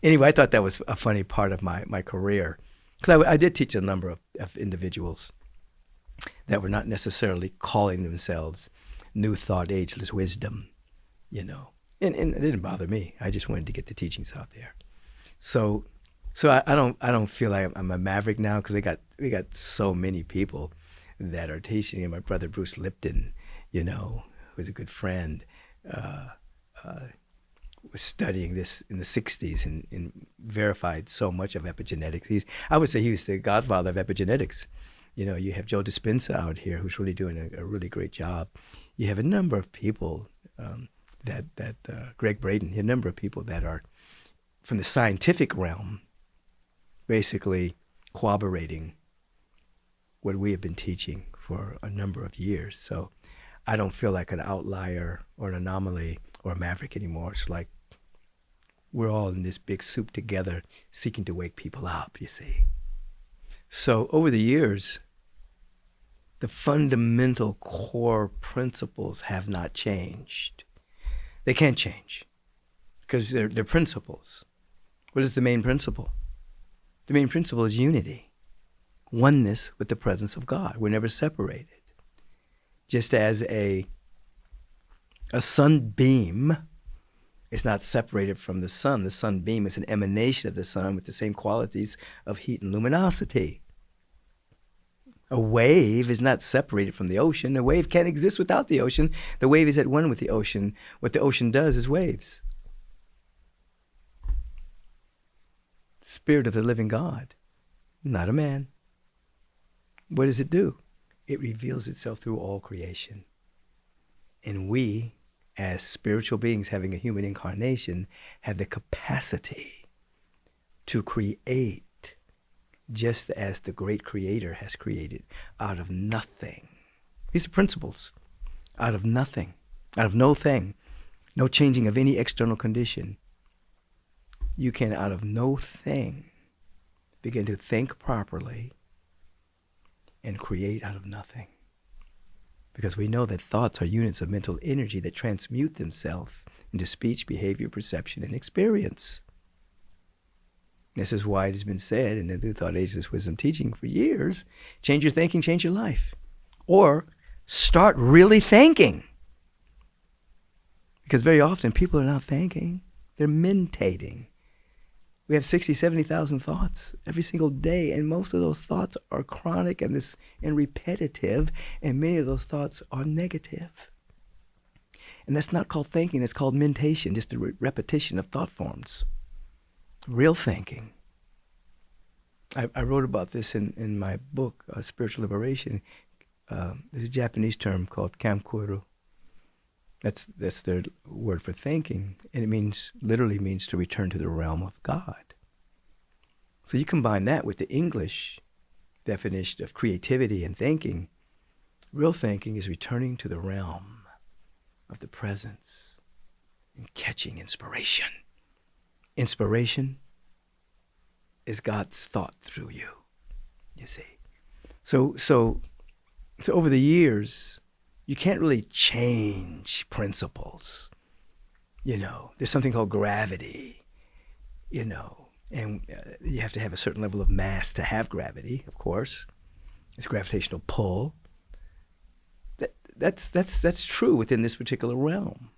Anyway, I thought that was a funny part of my career. Because I did teach a number of individuals that were not necessarily calling themselves New Thought, Ageless Wisdom, And it didn't bother me. I just wanted to get the teachings out there. So I don't feel like I'm a maverick now because we got so many people that are teaching. My brother Bruce Lipton, who's a good friend, was studying this in the 60s and verified so much of epigenetics. I would say he was the godfather of epigenetics. You have Joe Dispenza out here who's really doing a really great job. You have a number of people Greg Braden, a number of people that are from the scientific realm basically corroborating what we have been teaching for a number of years. So I don't feel like an outlier or an anomaly or a maverick anymore. It's like we're all in this big soup together, seeking to wake people up, you see. So over the years, the fundamental core principles have not changed. They can't change because they're principles. What is the main principle? The main principle is unity, oneness with the presence of God. We're never separated. Just as a sunbeam is not separated from the sunbeam is an emanation of the sun with the same qualities of heat and luminosity. A wave is not separated from the ocean. A wave can't exist without the ocean. The wave is at one with the ocean. What the ocean does is waves. Spirit of the living God, not a man. What does it do? It reveals itself through all creation. And we, as spiritual beings having a human incarnation, have the capacity to create just as the great creator has created out of nothing. These are principles. Out of nothing, out of no thing, no changing of any external condition. You can, out of no thing, begin to think properly and create out of nothing. Because we know that thoughts are units of mental energy that transmute themselves into speech, behavior, perception, and experience. This is why it has been said in the New Thought Ageless Wisdom teaching for years, change your thinking, change your life. Or start really thinking. Because very often people are not thinking, they're mentating. We have 60, 70,000 thoughts every single day, and most of those thoughts are chronic and repetitive, and many of those thoughts are negative. And that's not called thinking, it's called mentation, just a repetition of thought forms. Real thinking. I wrote about this in my book, Spiritual Liberation. There's a Japanese term called kamkuru. That's their word for thinking, and it literally means to return to the realm of God. So you combine that with the English definition of creativity and thinking. Real thinking is returning to the realm of the presence and catching inspiration. Inspiration is God's thought through you, you see. So over the years, you can't really change principles. There's something called gravity, and you have to have a certain level of mass to have gravity, of course. It's gravitational pull. That's true within this particular realm.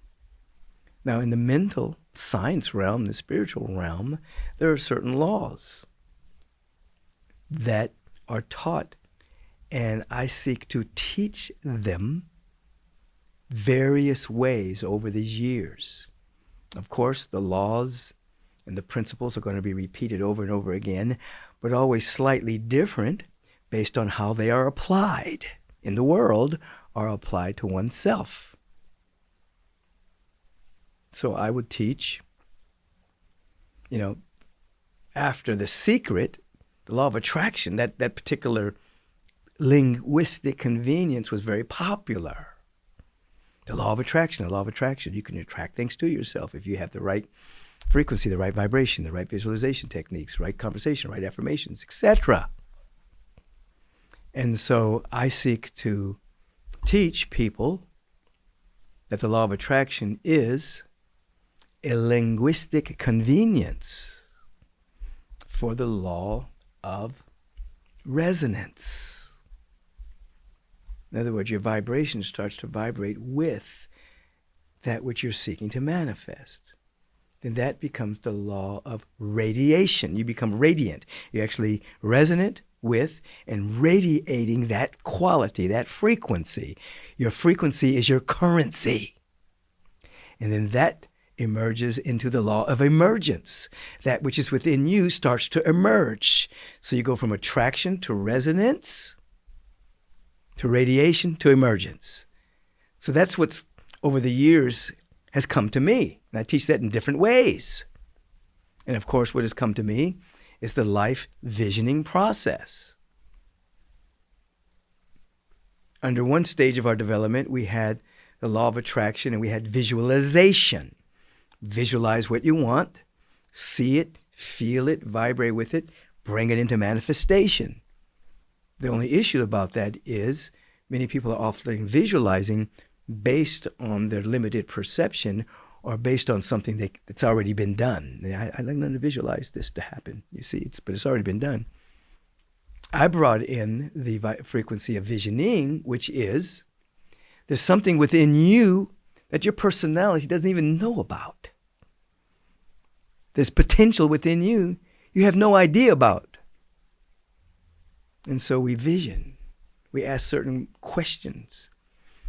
Now, in the mental science realm, the spiritual realm, there are certain laws that are taught, and I seek to teach them various ways over these years. Of course, the laws and the principles are going to be repeated over and over again, but always slightly different based on how they are applied in the world or applied to oneself. So I would teach, after The Secret, the law of attraction, that particular linguistic convenience was very popular. The law of attraction, you can attract things to yourself if you have the right frequency, the right vibration, the right visualization techniques, right conversation, right affirmations, etc. And so I seek to teach people that the law of attraction is a linguistic convenience for the law of resonance. In other words, your vibration starts to vibrate with that which you're seeking to manifest. Then that becomes the law of radiation. You become radiant. You're actually resonant with and radiating that quality, that frequency. Your frequency is your currency. And then that emerges into the law of emergence. That which is within you starts to emerge. So you go from attraction to resonance, to radiation, to emergence. So that's what's over the years has come to me. And I teach that in different ways. And of course, what has come to me is the life visioning process. Under one stage of our development, we had the law of attraction and we had visualization. Visualize what you want, see it, feel it, vibrate with it, bring it into manifestation. The only issue about that is many people are often visualizing based on their limited perception or based on something that's already been done. I like to visualize this to happen, you see, but it's already been done. I brought in the frequency of visioning, which is there's something within you that your personality doesn't even know about. There's potential within you have no idea about. And so we vision. We ask certain questions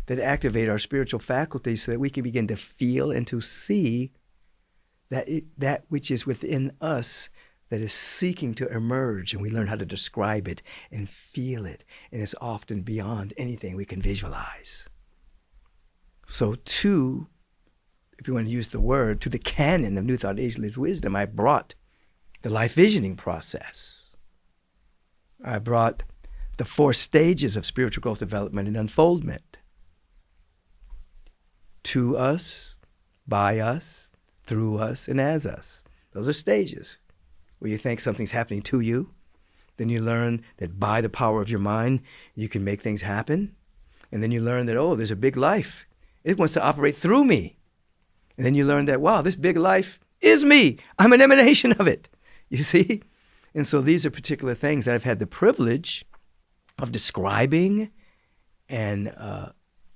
that activate our spiritual faculties so that we can begin to feel and to see that which is within us that is seeking to emerge, and we learn how to describe it and feel it, and it's often beyond anything we can visualize. So if you want to use the word, to the canon of New Thought Ageless Wisdom, I brought the life visioning process. I brought the 4 stages of spiritual growth, development, and unfoldment. To us, by us, through us, and as us. Those are stages where you think something's happening to you. Then you learn that by the power of your mind, you can make things happen. And then you learn that, there's a big life. It wants to operate through me. And then you learn that, wow, this big life is me. I'm an emanation of it. You see? And so these are particular things that I've had the privilege of describing and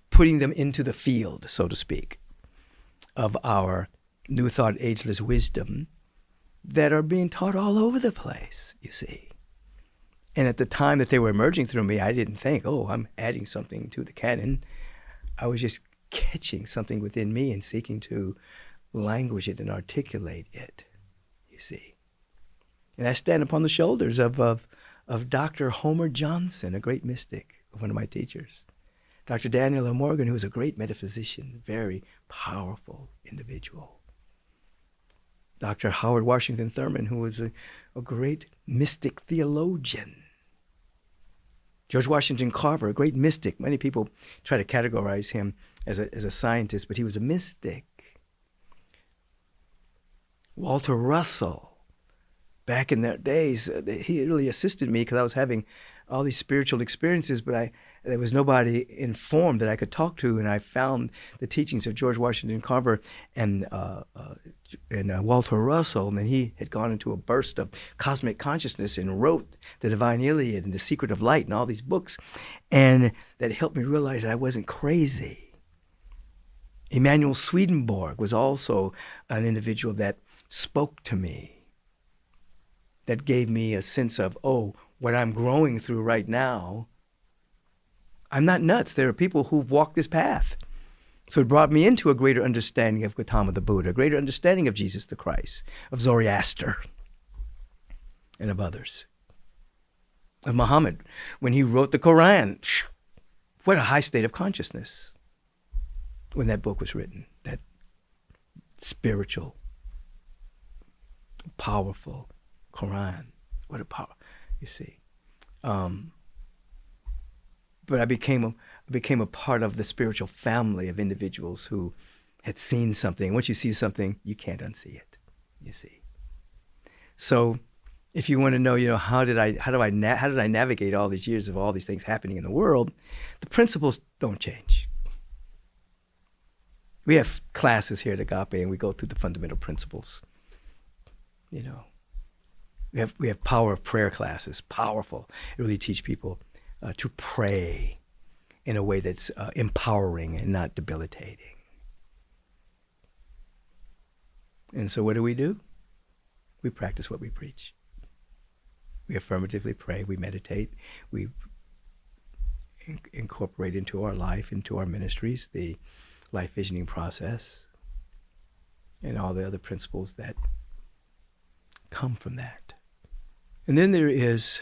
putting them into the field, so to speak, of our New Thought Ageless Wisdom that are being taught all over the place, you see. And at the time that they were emerging through me, I didn't think, I'm adding something to the canon. I was just catching something within me and seeking to language it and articulate it, you see. And I stand upon the shoulders of Dr. Homer Johnson, a great mystic, one of my teachers. Dr. Daniel L. Morgan, who was a great metaphysician, very powerful individual. Dr. Howard Washington Thurman, who was a great mystic theologian. George Washington Carver, a great mystic. Many people try to categorize him as a scientist, but he was a mystic. Walter Russell, back in their days, he really assisted me because I was having all these spiritual experiences, but there was nobody informed that I could talk to, and I found the teachings of George Washington Carver and Walter Russell, and he had gone into a burst of cosmic consciousness and wrote The Divine Iliad and The Secret of Light and all these books, and that helped me realize that I wasn't crazy. Emanuel Swedenborg was also an individual that spoke to me, that gave me a sense of, what I'm growing through right now, I'm not nuts. There are people who've walked this path. So it brought me into a greater understanding of Gautama the Buddha, a greater understanding of Jesus the Christ, of Zoroaster, and of others. Of Muhammad, when he wrote the Quran. What a high state of consciousness when that book was written, that spiritual, powerful Quran. What a power, you see. But I became a part of the spiritual family of individuals who had seen something. Once you see something, you can't unsee it, you see. So if you want to know, how did I navigate all these years of all these things happening in the world, the principles don't change. We have classes here at Agape, and we go through the fundamental principles. We have power of prayer classes, powerful. It really teach people to pray in a way that's empowering and not debilitating. And so what do? We practice what we preach. We affirmatively pray, we meditate, we incorporate into our life, into our ministries, the life visioning process, and all the other principles that come from that. And then there is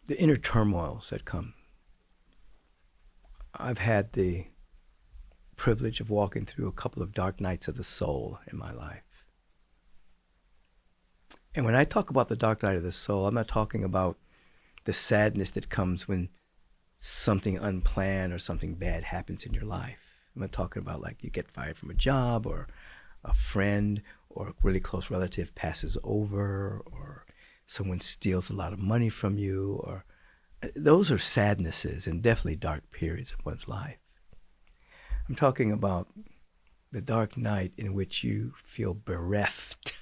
the inner turmoils that come. I've had the privilege of walking through a couple of dark nights of the soul in my life. And when I talk about the dark night of the soul, I'm not talking about the sadness that comes when something unplanned or something bad happens in your life. I'm not talking about like you get fired from a job or a friend or a really close relative passes over, or someone steals a lot of money from you, or those are sadnesses and definitely dark periods of one's life. I'm talking about the dark night in which you feel bereft,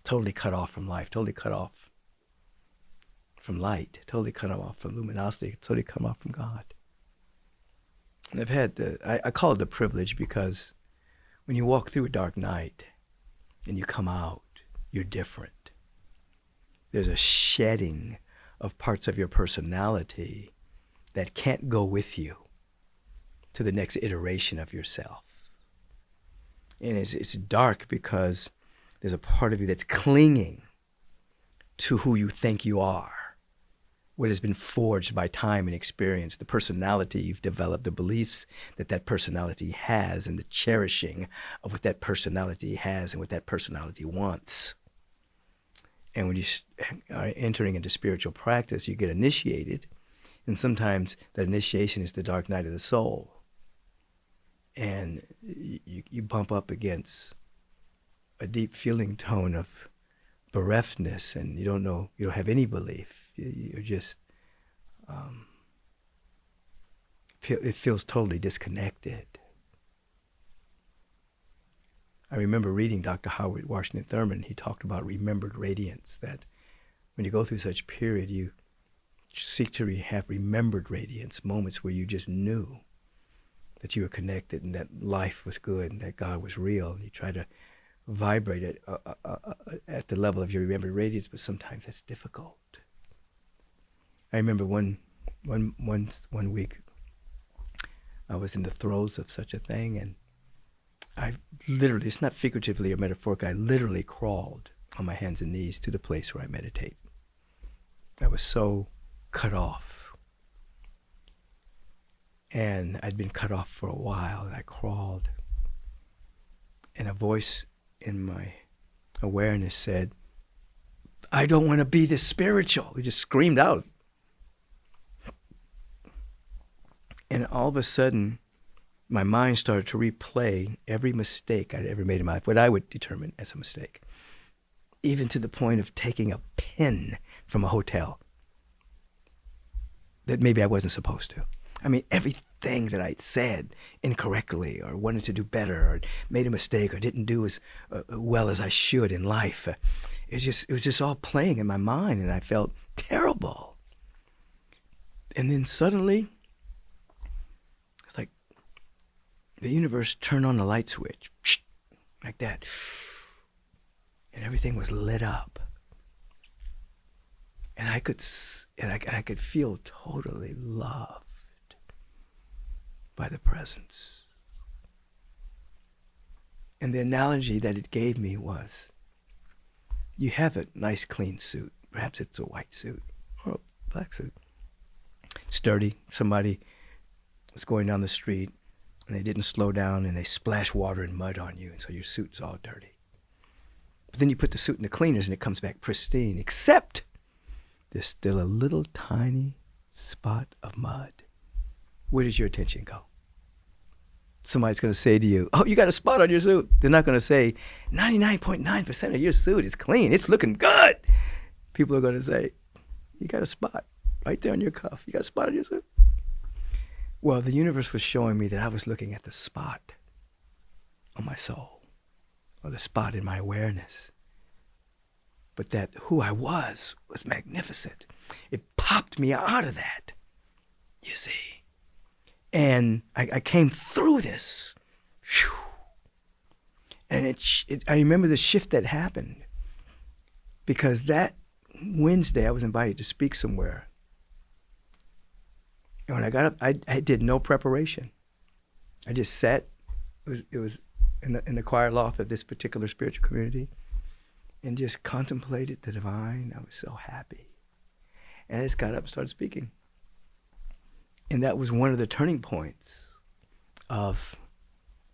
totally cut off from life, totally cut off from light, totally cut off from luminosity, totally cut off from God. And I've had I call it the privilege, because when you walk through a dark night and you come out, you're different. There's a shedding of parts of your personality that can't go with you to the next iteration of yourself. And it's dark because there's a part of you that's clinging to who you think you are, what has been forged by time and experience, the personality you've developed, the beliefs that that personality has, and the cherishing of what that personality has and what that personality wants. And when you are entering into spiritual practice, you get initiated, and sometimes that initiation is the dark night of the soul. And you bump up against a deep feeling tone of bereftness, and you don't have any belief. You're just, it feels totally disconnected. I remember reading Dr. Howard Washington Thurman. He talked about remembered radiance, that when you go through such a period, you seek to have remembered radiance, moments where you just knew that you were connected and that life was good and that God was real. And you try to vibrate it at the level of your remembered radiance, but sometimes that's difficult. I remember one week I was in the throes of such a thing, and I literally, it's not figuratively or metaphorically, I literally crawled on my hands and knees to the place where I meditate. I was so cut off. And I'd been cut off for a while, and I crawled. And a voice in my awareness said, "I don't want to be this spiritual." It just screamed out. And all of a sudden, my mind started to replay every mistake I'd ever made in my life, what I would determine as a mistake, even to the point of taking a pen from a hotel that maybe I wasn't supposed to. I mean, everything that I'd said incorrectly, or wanted to do better, or made a mistake, or didn't do as well as I should in life, it was just all playing in my mind, and I felt terrible. And then suddenly, it's like the universe turned on the light switch, like that, and everything was lit up, and I could feel totally loved by the presence. And the analogy that it gave me was, you have a nice clean suit, perhaps it's a white suit or a black suit, sturdy. Somebody was going down the street and they didn't slow down and they splashed water and mud on you, and so your suit's all dirty. But then you put the suit in the cleaners and it comes back pristine, except there's still a little tiny spot of mud. Where does your attention go? Somebody's going to say to you, "Oh, you got a spot on your suit." They're not going to say, 99.9% of your suit is clean. It's looking good. People are going to say, "You got a spot right there on your cuff. You got a spot on your suit." Well, the universe was showing me that I was looking at the spot on my soul, or the spot in my awareness. But that who I was magnificent. It popped me out of that, you see. And I came through this. Whew. And I remember the shift that happened, because that Wednesday I was invited to speak somewhere. And when I got up, I did no preparation. I just sat. It was in the choir loft of this particular spiritual community, and just contemplated the divine. I was so happy. And I just got up and started speaking. And that was one of the turning points of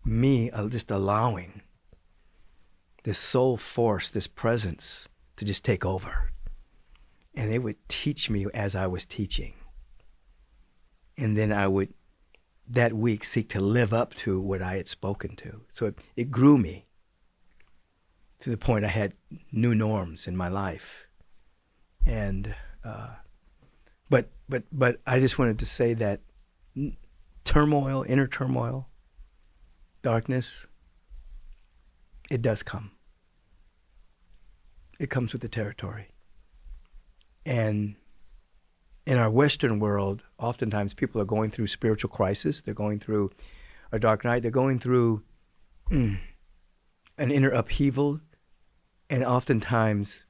me just allowing this soul force, this presence, to just take over. And they would teach me as I was teaching. And then I would, that week, seek to live up to what I had spoken to. So it grew me. to the point I had new norms in my life. And but I just wanted to say that turmoil, inner turmoil, darkness, it does come. It comes with the territory. And in our Western world, oftentimes people are going through spiritual crisis. They're going through a dark night. They're going through an inner upheaval. And oftentimes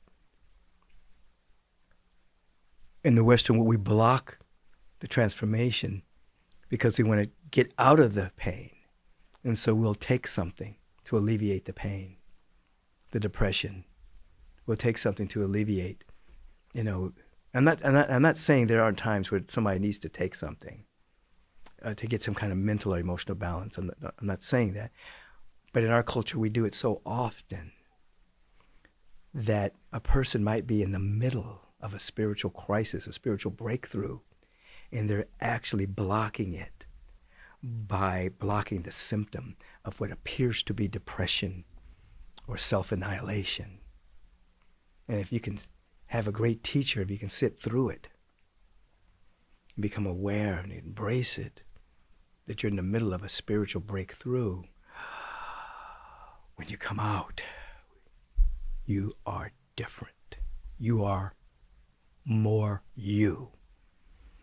in the Western world, we block the transformation because we want to get out of the pain. And so we'll take something to alleviate the pain, the depression. We'll take something to alleviate, I'm not saying there aren't times where somebody needs to take something to get some kind of mental or emotional balance. I'm not saying that. But in our culture, we do it so often that a person might be in the middle of a spiritual crisis, a spiritual breakthrough, and they're actually blocking it by blocking the symptom of what appears to be depression or self-annihilation. And if you can have a great teacher, if you can sit through it, and become aware and embrace it, that you're in the middle of a spiritual breakthrough, when you come out, you are different. You are more you.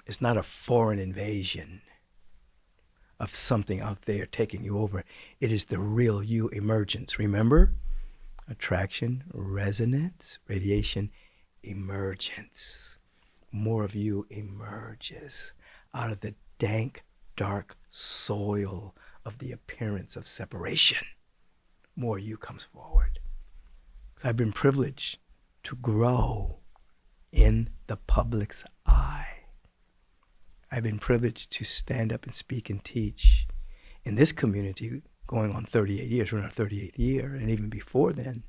It's not a foreign invasion of something out there taking you over. It is the real you emergence. Remember? Attraction, resonance, radiation, emergence. More of you emerges out of the dank, dark soil of the appearance of separation. More you comes forward. So I've been privileged to grow in the public's eye. I've been privileged to stand up and speak and teach in this community going on 38 years. We're in our 38th year, and even before then,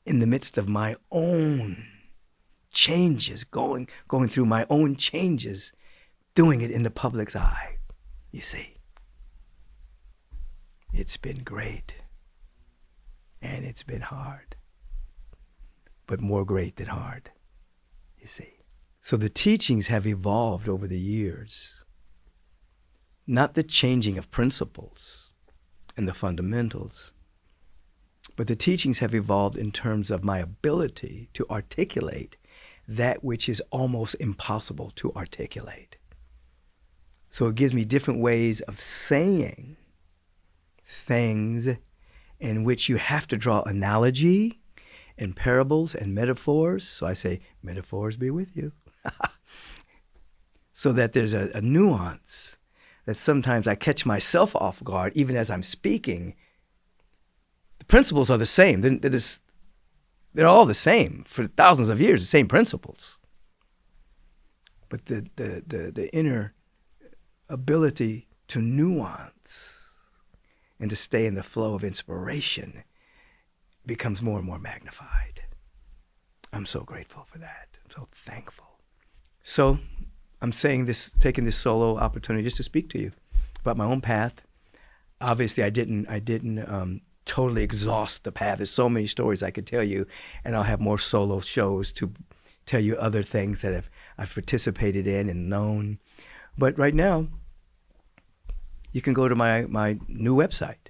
in the midst of my own changes, going through my own changes, doing it in the public's eye. You see, it's been great, and it's been hard, but more great than hard, you see. So the teachings have evolved over the years, not the changing of principles and the fundamentals, but the teachings have evolved in terms of my ability to articulate that which is almost impossible to articulate. So it gives me different ways of saying things in which you have to draw analogy and parables and metaphors. So I say, metaphors be with you. So that there's a nuance that sometimes I catch myself off guard, even as I'm speaking. The principles are the same. They're all the same for thousands of years, the same principles. But the inner ability to nuance and to stay in the flow of inspiration becomes more and more magnified. I'm so grateful for that. I'm so thankful. So I'm saying this, taking this solo opportunity just to speak to you about my own path. Obviously, I didn't totally exhaust the path. There's so many stories I could tell you, and I'll have more solo shows to tell you other things that I've participated in and known. But right now, you can go to my new website,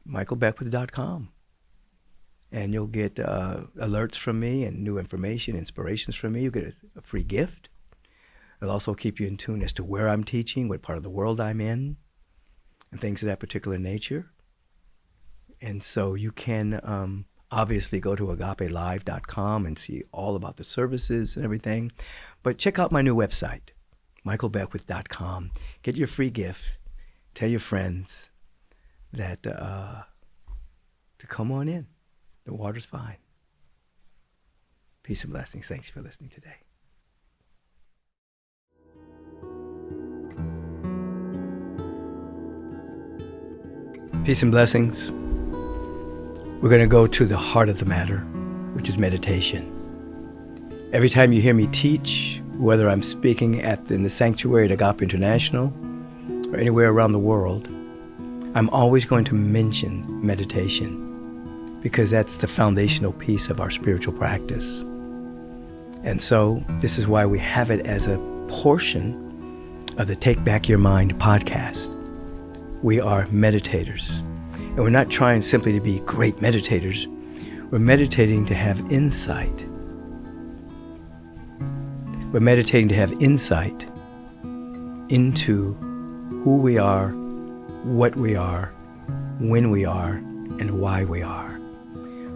michaelbeckwith.com. And you'll get alerts from me and new information, inspirations from me. You'll get a free gift. It'll also keep you in tune as to where I'm teaching, what part of the world I'm in, and things of that particular nature. And so you can obviously go to agapelive.com and see all about the services and everything. But check out my new website, michaelbeckwith.com. Get your free gift. Tell your friends that to come on in. The water's fine. Peace and blessings. Thanks for listening today. Peace and blessings. We're going to go to the heart of the matter, which is meditation. Every time you hear me teach, whether I'm speaking in the sanctuary at Agape International or anywhere around the world, I'm always going to mention meditation. because that's the foundational piece of our spiritual practice. And so this is why we have it as a portion of the Take Back Your Mind podcast. We are meditators. And we're not trying simply to be great meditators. We're meditating to have insight. We're meditating to have insight into who we are, what we are, when we are, and why we are.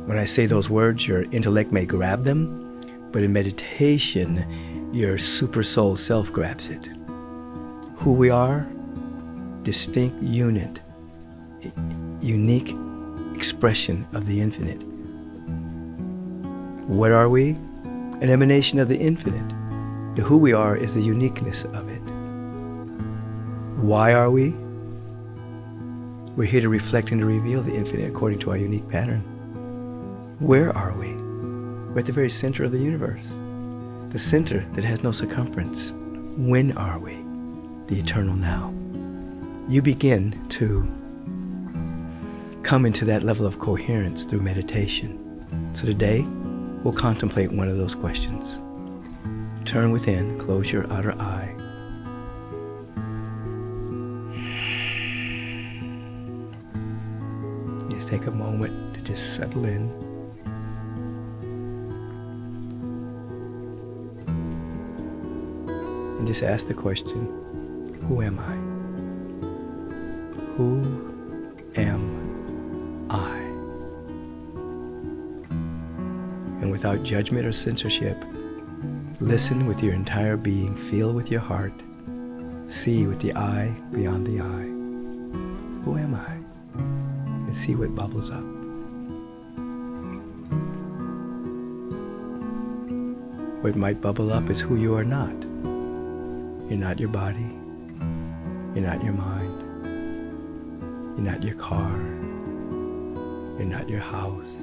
When I say those words, your intellect may grab them, but in meditation, your super soul self grabs it. Who we are, distinct unit, unique expression of the infinite. What are we? An emanation of the infinite. The who we are is the uniqueness of it. Why are we? We're here to reflect and to reveal the infinite according to our unique pattern. Where are we? We're at the very center of the universe, the center that has no circumference. When are we? The eternal now. You begin to come into that level of coherence through meditation. So today, we'll contemplate one of those questions. Turn within, close your outer eye. Just take a moment to just settle in. And just ask the question, who am I? Who am I? And without judgment or censorship, listen with your entire being, feel with your heart, see with the eye beyond the eye. Who am I? And see what bubbles up. What might bubble up is who you are not. You're not your body. You're not your mind. You're not your car. You're not your house.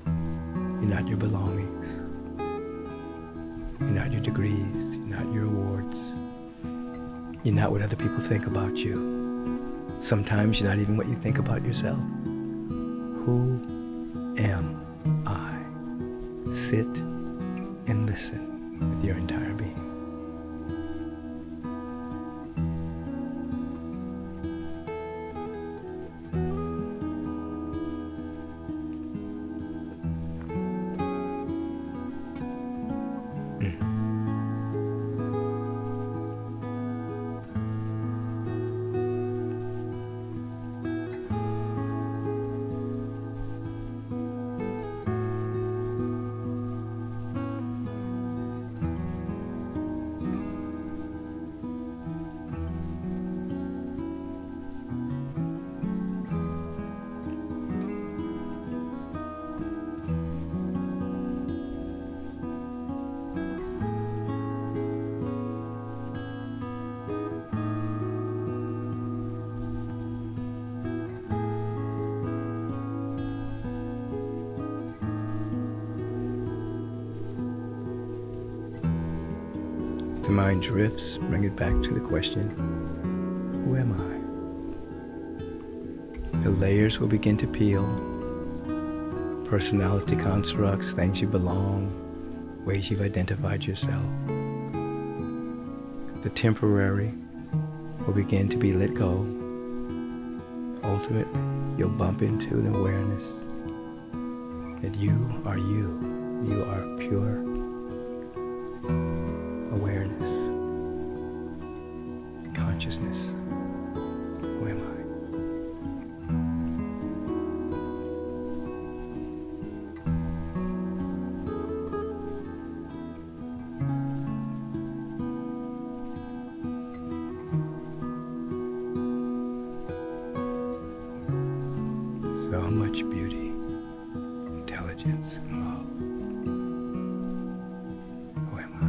You're not your belongings. You're not your degrees. You're not your awards. You're not what other people think about you. Sometimes you're not even what you think about yourself. Who am I? Sit and listen with your entire being. The mind drifts, bring it back to the question, who am I? The layers will begin to peel. Personality constructs, things you belong, ways you've identified yourself. The temporary will begin to be let go. Ultimately, you'll bump into an awareness that you are you. You are pure awareness, consciousness. Who am I? So much beauty, intelligence, and love. Who am I?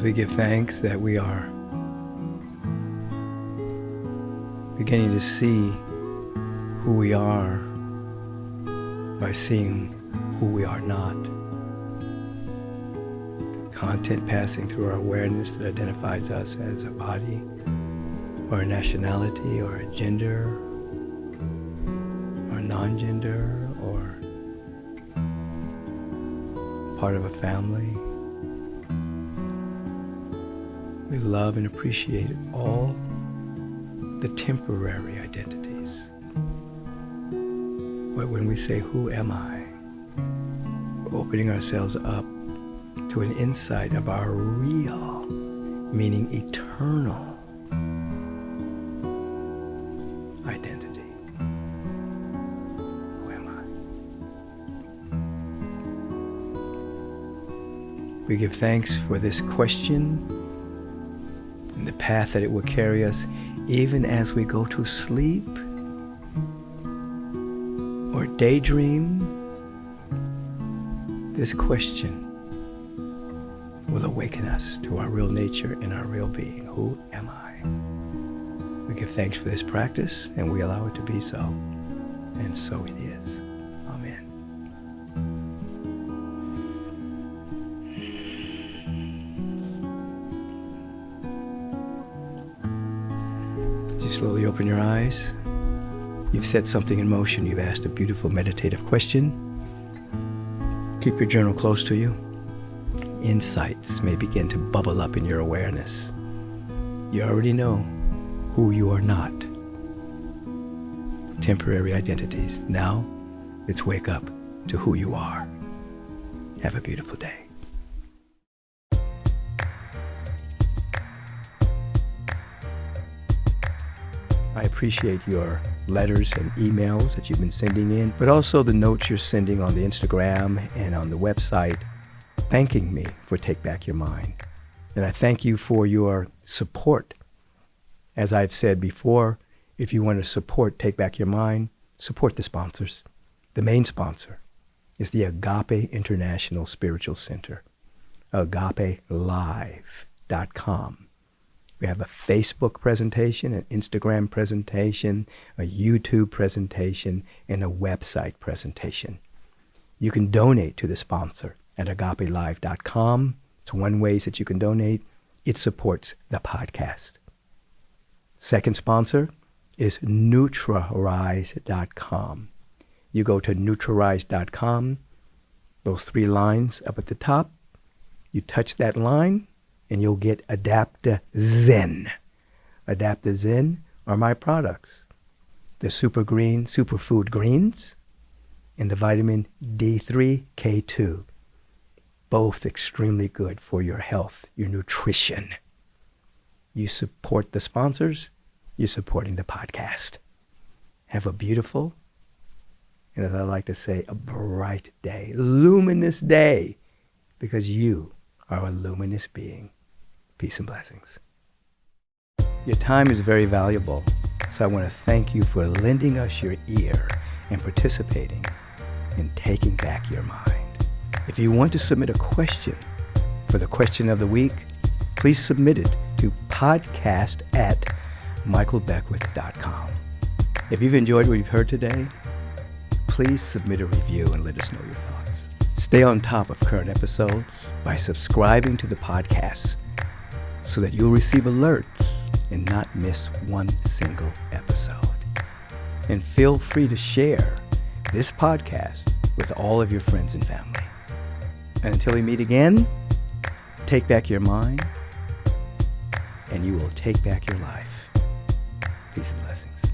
As we give thanks that we are beginning to see who we are by seeing who we are not. Content passing through our awareness that identifies us as a body, or a nationality, or a gender, or a non-gender, or part of a family. We love and appreciate all the temporary identities. But when we say, who am I? We're opening ourselves up to an insight of our real, meaning eternal identity. Who am I? We give thanks for this question and the path that it will carry us even as we go to sleep or daydream. This question will awaken us to our real nature and our real being. Who am I? We give thanks for this practice, and we allow it to be so. And so it is. Amen. As you slowly open your eyes, you've set something in motion. You've asked a beautiful meditative question. Keep your journal close to you. Insights may begin to bubble up in your awareness. You already know who you are not. Temporary identities. Now, let's wake up to who you are. Have a beautiful day. I appreciate your letters and emails that you've been sending in, but also the notes you're sending on the Instagram and on the website, thanking me for Take Back Your Mind. And I thank you for your support. As I've said before, if you want to support Take Back Your Mind, support the sponsors. The main sponsor is the Agape International Spiritual Center, agapelive.com. We have a Facebook presentation, an Instagram presentation, a YouTube presentation, and a website presentation. You can donate to the sponsor at agapelive.com. It's one way that you can donate. It supports the podcast. Second sponsor is Nutrarise.com. You go to Nutrarise.com, those three lines up at the top, you touch that line, and you'll get Adaptozen. Adaptozen are my products. The Super Green Superfood Greens and the vitamin D3 K2. Both extremely good for your health, your nutrition. You support the sponsors, you're supporting the podcast. Have a beautiful, and as I like to say, a bright day, luminous day, because you are a luminous being. Peace and blessings. Your time is very valuable, so I want to thank you for lending us your ear and participating in Taking Back Your Mind. If you want to submit a question for the question of the week, please submit it to podcast@michaelbeckwith.com. If you've enjoyed what you've heard today, please submit a review and let us know your thoughts. Stay on top of current episodes by subscribing to the podcast so that you'll receive alerts and not miss one single episode. And feel free to share this podcast with all of your friends and family. And until we meet again, take back your mind, and you will take back your life. Peace and blessings.